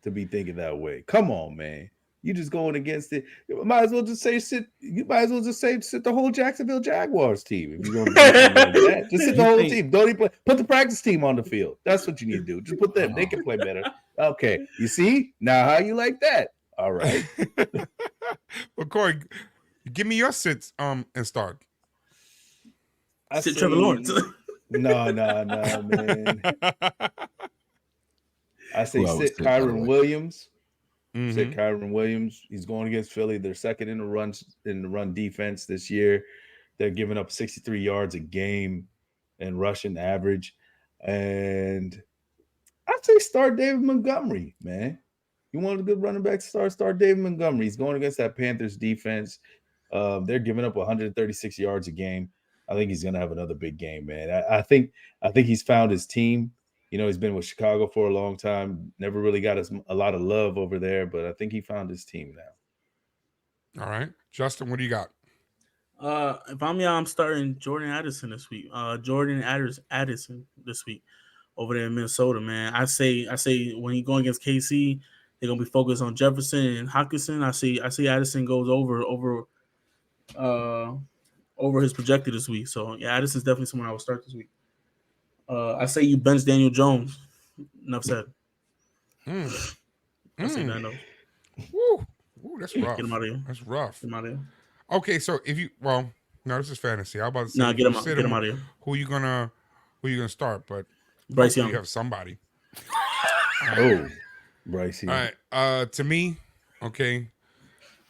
to be thinking that way. Come on, man. You just going against it. You might as well just say sit. You might as well just say sit the whole Jacksonville Jaguars team if you're going to do something like that. Just sit the whole team. Don't even put the practice team on the field. That's what you need to do. Just put them. They can play better. Okay. You see now how you like that? All right. Well, Kory, give me your sits and start. I Sit say, Trevor Lawrence. No, man. I say Who I would sit sit, by the Kyron way. Williams. Mhm. Sit Kyron Williams. He's going against Philly. They're second in the run defense this year. They're giving up 63 yards a game in rushing average. And I'd say start David Montgomery, man. You want a good running back to start David Montgomery. He's going against that Panthers defense. They're giving up 136 yards a game. I think he's going to have another big game, man. I think he's found his team. You know, he's been with Chicago for a long time. Never really got a lot of love over there, but I think he found his team now. All right, Justin, what do you got? If I'm y'all, I'm starting Jordan Addison this week. Addison this week over there in Minnesota, man. I say when you going against KC, they're gonna be focused on Jefferson and Hawkinson. I see Addison goes over his projected this week. So yeah, Addison's definitely someone I would start this week. I say you bench Daniel Jones. Enough said. I say that enough. Woo, that's rough. Get him out of here. That's rough. Get him out of here. Okay, so if you no, this is fantasy. I was about to say, Nah, if get you him out. sit Get him out of here. Who you gonna start? But Bryce hopefully Young. you have somebody. Oh, Bryce. All right. To me, okay,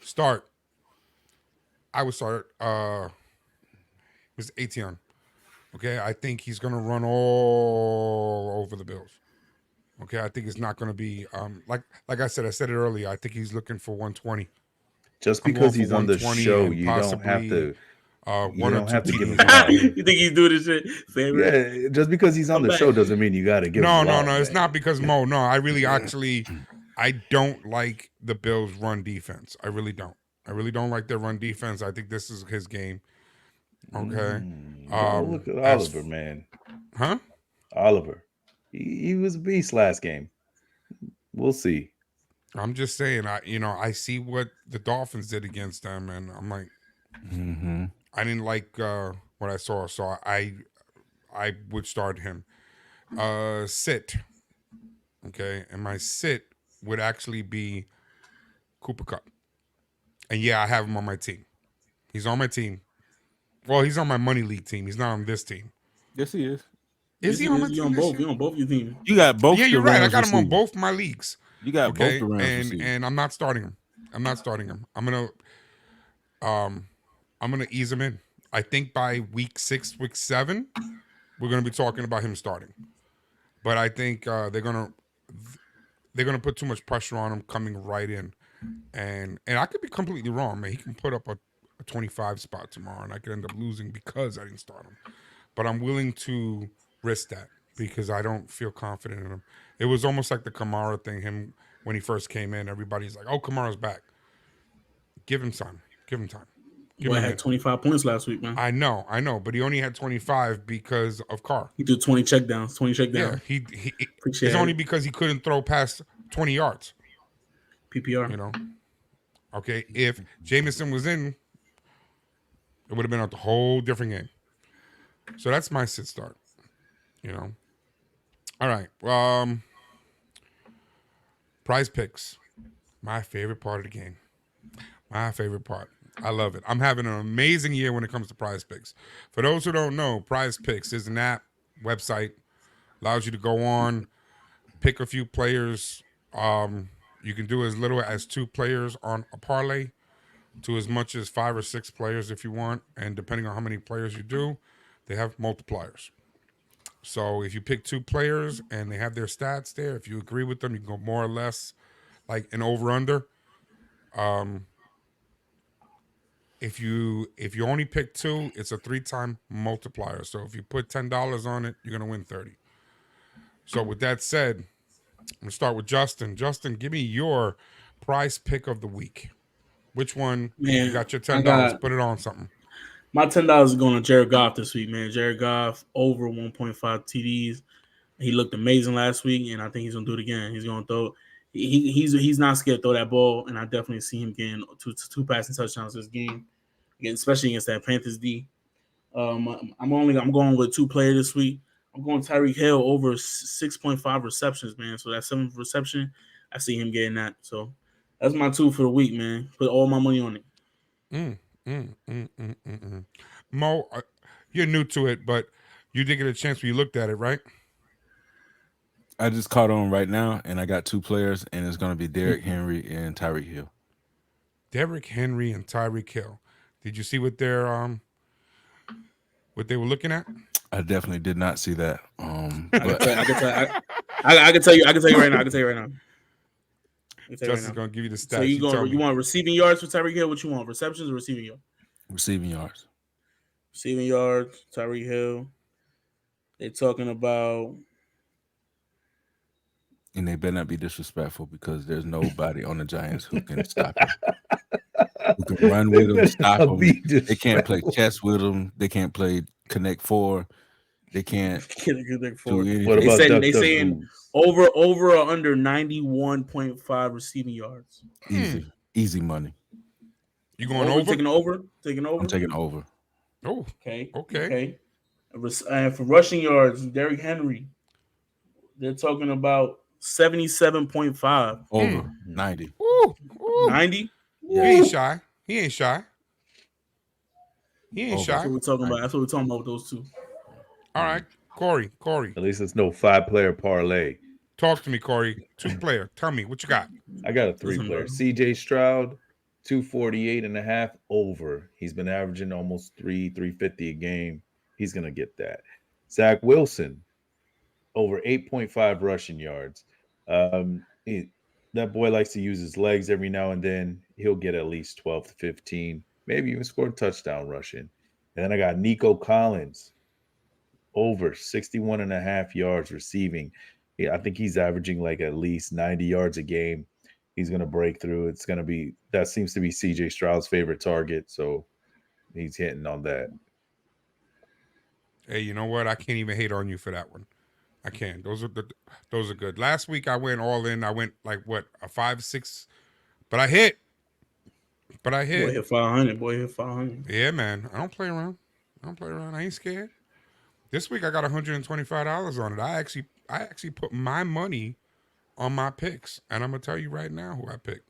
start. I would start. Mr. Etienne. Okay, I think he's gonna run all over the Bills. Okay, I think it's not gonna be like I said it earlier. I think he's looking for 120. Just I'm because going he's for on the 120 show, and you don't have to. one or two have to give TDs him in that game. You think he's doing this shit? Favorite? Yeah, just because he's on Come the back. show doesn't mean you got to give him No, love, it's man. not because Mo. No, I really actually, I don't like the Bills' run defense. I really don't. I really don't like their run defense. I think this is his game. Okay. Look at Oliver, man. Huh? Oliver. He was a beast last game. We'll see. I'm just saying, I see what the Dolphins did against them, and I'm like, I didn't like what I saw, so I would start him. Sit. Okay, and my sit would actually be Cooper Kupp. And yeah, I have him on my team. He's on my team. Well, he's on my money league team. He's not on this team. Yes, he is. Is he on my team? You on both? You on both your teams? You got both. Yeah, the you're right. I Rams got him on receivers. both my leagues. You got Okay, both the Rams receivers. and I'm not starting him. I'm gonna ease him in. I think by week 6, week 7, we're gonna be talking about him starting. But I think they're gonna put too much pressure on him coming right in, and I could be completely wrong, man. He can put up a 25 spot tomorrow, and I could end up losing because I didn't start him. But I'm willing to risk that because I don't feel confident in him. It was almost like the Kamara thing. Him when he first came in, everybody's like, "Oh, Kamara's back." Give him time. Give him time. Boy, I had 25 points last week, man. I know, but he only had 25 because of Carr. He did 20 checkdowns. 20 checkdowns. Yeah, he Appreciate it's it. only because he couldn't throw past 20 yards. PPR. You know. Okay, if Jameson was in, it would have been a whole different game. So that's my sit start. You know. All right. Prize picks. My favorite part of the game. My favorite part. I love it. I'm having an amazing year when it comes to Prize Picks. For those who don't know, Prize Picks is an app, website, allows you to go on, pick a few players. You can do as little as 2 players on a parlay to as much as 5 or 6 players if you want. And depending on how many players you do, they have multipliers. So if you pick 2 players and they have their stats there, if you agree with them, you can go more or less like an over-under. If you only pick 2, it's a 3-time multiplier. So if you put $10 on it, you're gonna win 30. So with that said, I'm gonna start with Justin. Justin, give me your prize pick of the week. Which one? Man, You got your $10. Put it on something. My $10 is going to Jared Goff this week, man. Jared Goff over 1.5 TDs. He looked amazing last week, and I think he's gonna do it again. He's gonna throw. He's not scared to throw that ball, and I definitely see him getting two passing touchdowns this game, again, especially against that Panthers D. I'm going with 2 players this week. I'm going Tyreek Hill over 6.5 receptions, man. So that 7th reception, I see him getting that. So that's my 2 for the week, man. Put all my money on it. Mo, you're new to it, but you did get a chance when you looked at it, right? I just caught on right now, and I got 2 players, and it's going to be Derrick Henry and Tyreek Hill. Derrick Henry and Tyreek Hill. Did you see what they were looking at? I definitely did not see that. But I can tell you right now. Justin's gonna give you the stats. So you want receiving yards for Tyreek Hill? What you want? Receptions or receiving yards? Receiving yards. Receiving yards, Tyreek Hill. They're talking about. And they better not be disrespectful because there's nobody on the Giants who can stop him. Who can run with him, stop him. They can't play chess with him. They can't play Connect 4. They can't do anything. What about they saying over or under 91.5 receiving yards. Easy money. You going over? Taking over? I'm taking over. Oh, okay. And for rushing yards, Derrick Henry, they're talking about 77.5. Over 90. 90? Yeah. He ain't shy. That's what we're talking about. That's what we're talking about with those 2. All right, Kory. At least it's no 5-player parlay. Talk to me, Kory. 2-player. Tell me what you got. I got a 3-player. CJ Stroud, 248.5 over. He's been averaging almost 350 a game. He's gonna get that. Zach Wilson, over 8.5 rushing yards. That boy likes to use his legs every now and then. He'll get at least 12 to 15, maybe even score a touchdown rushing. And then I got Nico Collins, over 61.5 yards receiving. I think he's averaging like at least 90 yards a game. He's going to break through. That seems to be CJ Stroud's favorite target. So he's hitting on that. Hey, you know what? I can't even hate on you for that one. I can't. Those are good. Last week I went all in. I went like what, a 5-6, but I hit. Boy hit 500. Yeah, man. I don't play around. I ain't scared. This week I got $125 on it. I actually put my money on my picks, and I'm gonna tell you right now who I picked.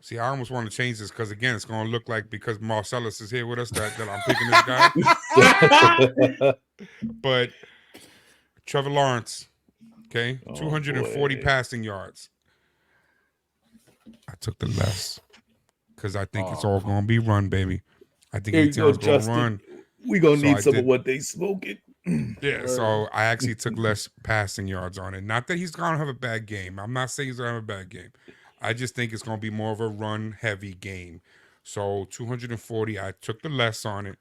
See, I almost want to change this because again, it's gonna look like because Marcellus is here with us that I'm picking this guy. But Trevor Lawrence, okay, 240 passing yards. I took the less because I think it's all gonna be run, baby. I think Eton's gonna run. We gonna need some of what they smoking. Yeah, so I actually took less passing yards on it. Not that he's gonna have a bad game. I'm not saying he's gonna have a bad game. I just think it's gonna be more of a run-heavy game. So 240, I took the less on it.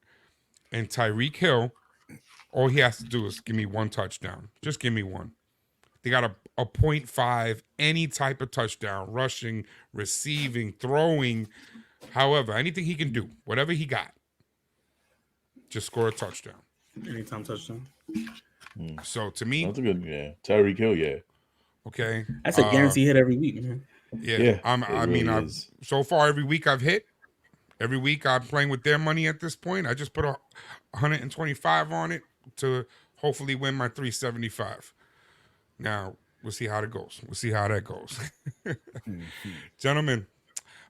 And Tyreek Hill, all he has to do is give me 1 touchdown. Just give me 1. They got a 0.5, any type of touchdown, rushing, receiving, throwing, however, anything he can do, whatever he got. Just score a touchdown. Anytime touchdown. So to me, that's a good, yeah. Tyreek Hill, yeah. Okay. That's a guarantee hit every week, man. Yeah. So far every week I've hit. Every week I'm playing with their money at this point. I just put 125 on it to hopefully win my 375. Now we'll see how it goes. We'll see how that goes. Gentlemen,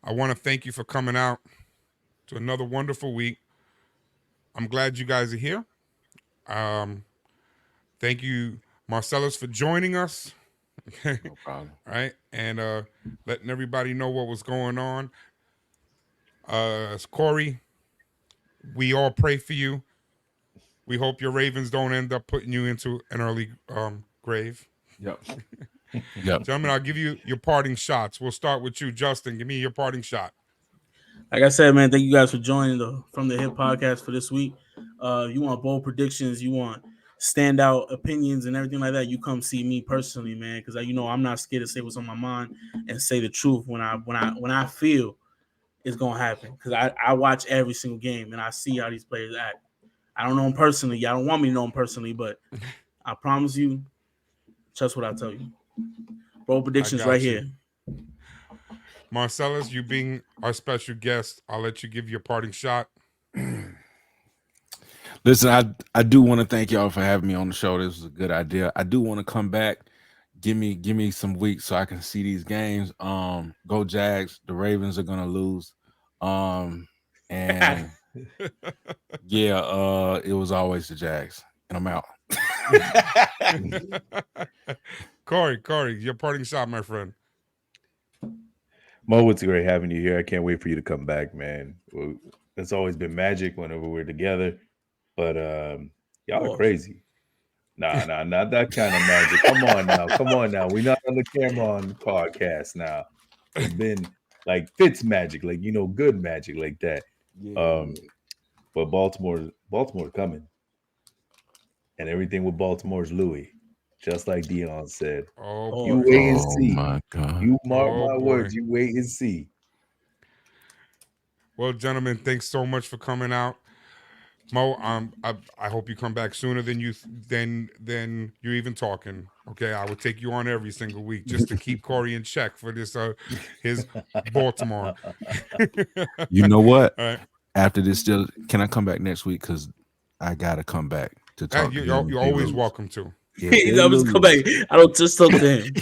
I want to thank you for coming out to another wonderful week. I'm glad you guys are here. Thank you, Marcellus, for joining us. Okay. No problem. All right. And letting everybody know what was going on. Kory, we all pray for you. We hope your Ravens don't end up putting you into an early grave. Yep. Gentlemen, I'll give you your parting shots. We'll start with you, Justin. Give me your parting shot. Like I said, man, thank you guys for joining the From the Hip podcast for this week. You want bold predictions, you want standout opinions and everything like that, you come see me personally, man, because I'm not scared to say what's on my mind and say the truth when I feel it's gonna happen. Because I watch every single game and I see how these players act. I don't know them personally. Y'all don't want me to know them personally, but I promise you, trust what I tell you. Bold predictions got right you. here. Marcellus, you being our special guest, I'll let you give your parting shot. Listen, I do want to thank y'all for having me on the show. This was a good idea. I do want to come back. Give me some weeks so I can see these games. Go Jags. The Ravens are gonna lose. And yeah, it was always the Jags. And I'm out. Kory, your parting shot, my friend. Mo, it's great having you here. I can't wait for you to come back, man. It's always been magic whenever we're together, but y'all are crazy. Nah, not that kind of magic. Come on now. We're not on the camera on the podcast now. It's been like Fitz magic, like good magic like that. Yeah. But Baltimore coming, and everything with Baltimore is Louis, just like Dion said. Oh, you wait and see. My God. You mark my boy. words. You wait and see. Well, gentlemen, thanks so much for coming out. Mo, I hope you come back sooner than you're even talking. Okay, I would take you on every single week just to keep Kory in check for this his Baltimore. You know what? All right. After this, still, can I come back next week? Because I gotta come back to talk. You're always welcome to. I was come back. I don't just talk to him.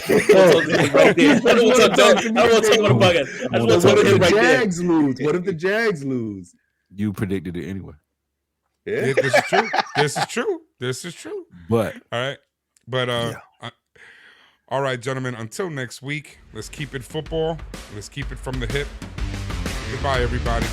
Right there. I don't want to talk to him on the podcast. I just want to talk to him right there. Lose? What if the Jags lose? You predicted it anyway. Yeah. This is true. But all right. But all right, gentlemen, until next week, let's keep it football. Let's keep it from the hip. Goodbye, everybody.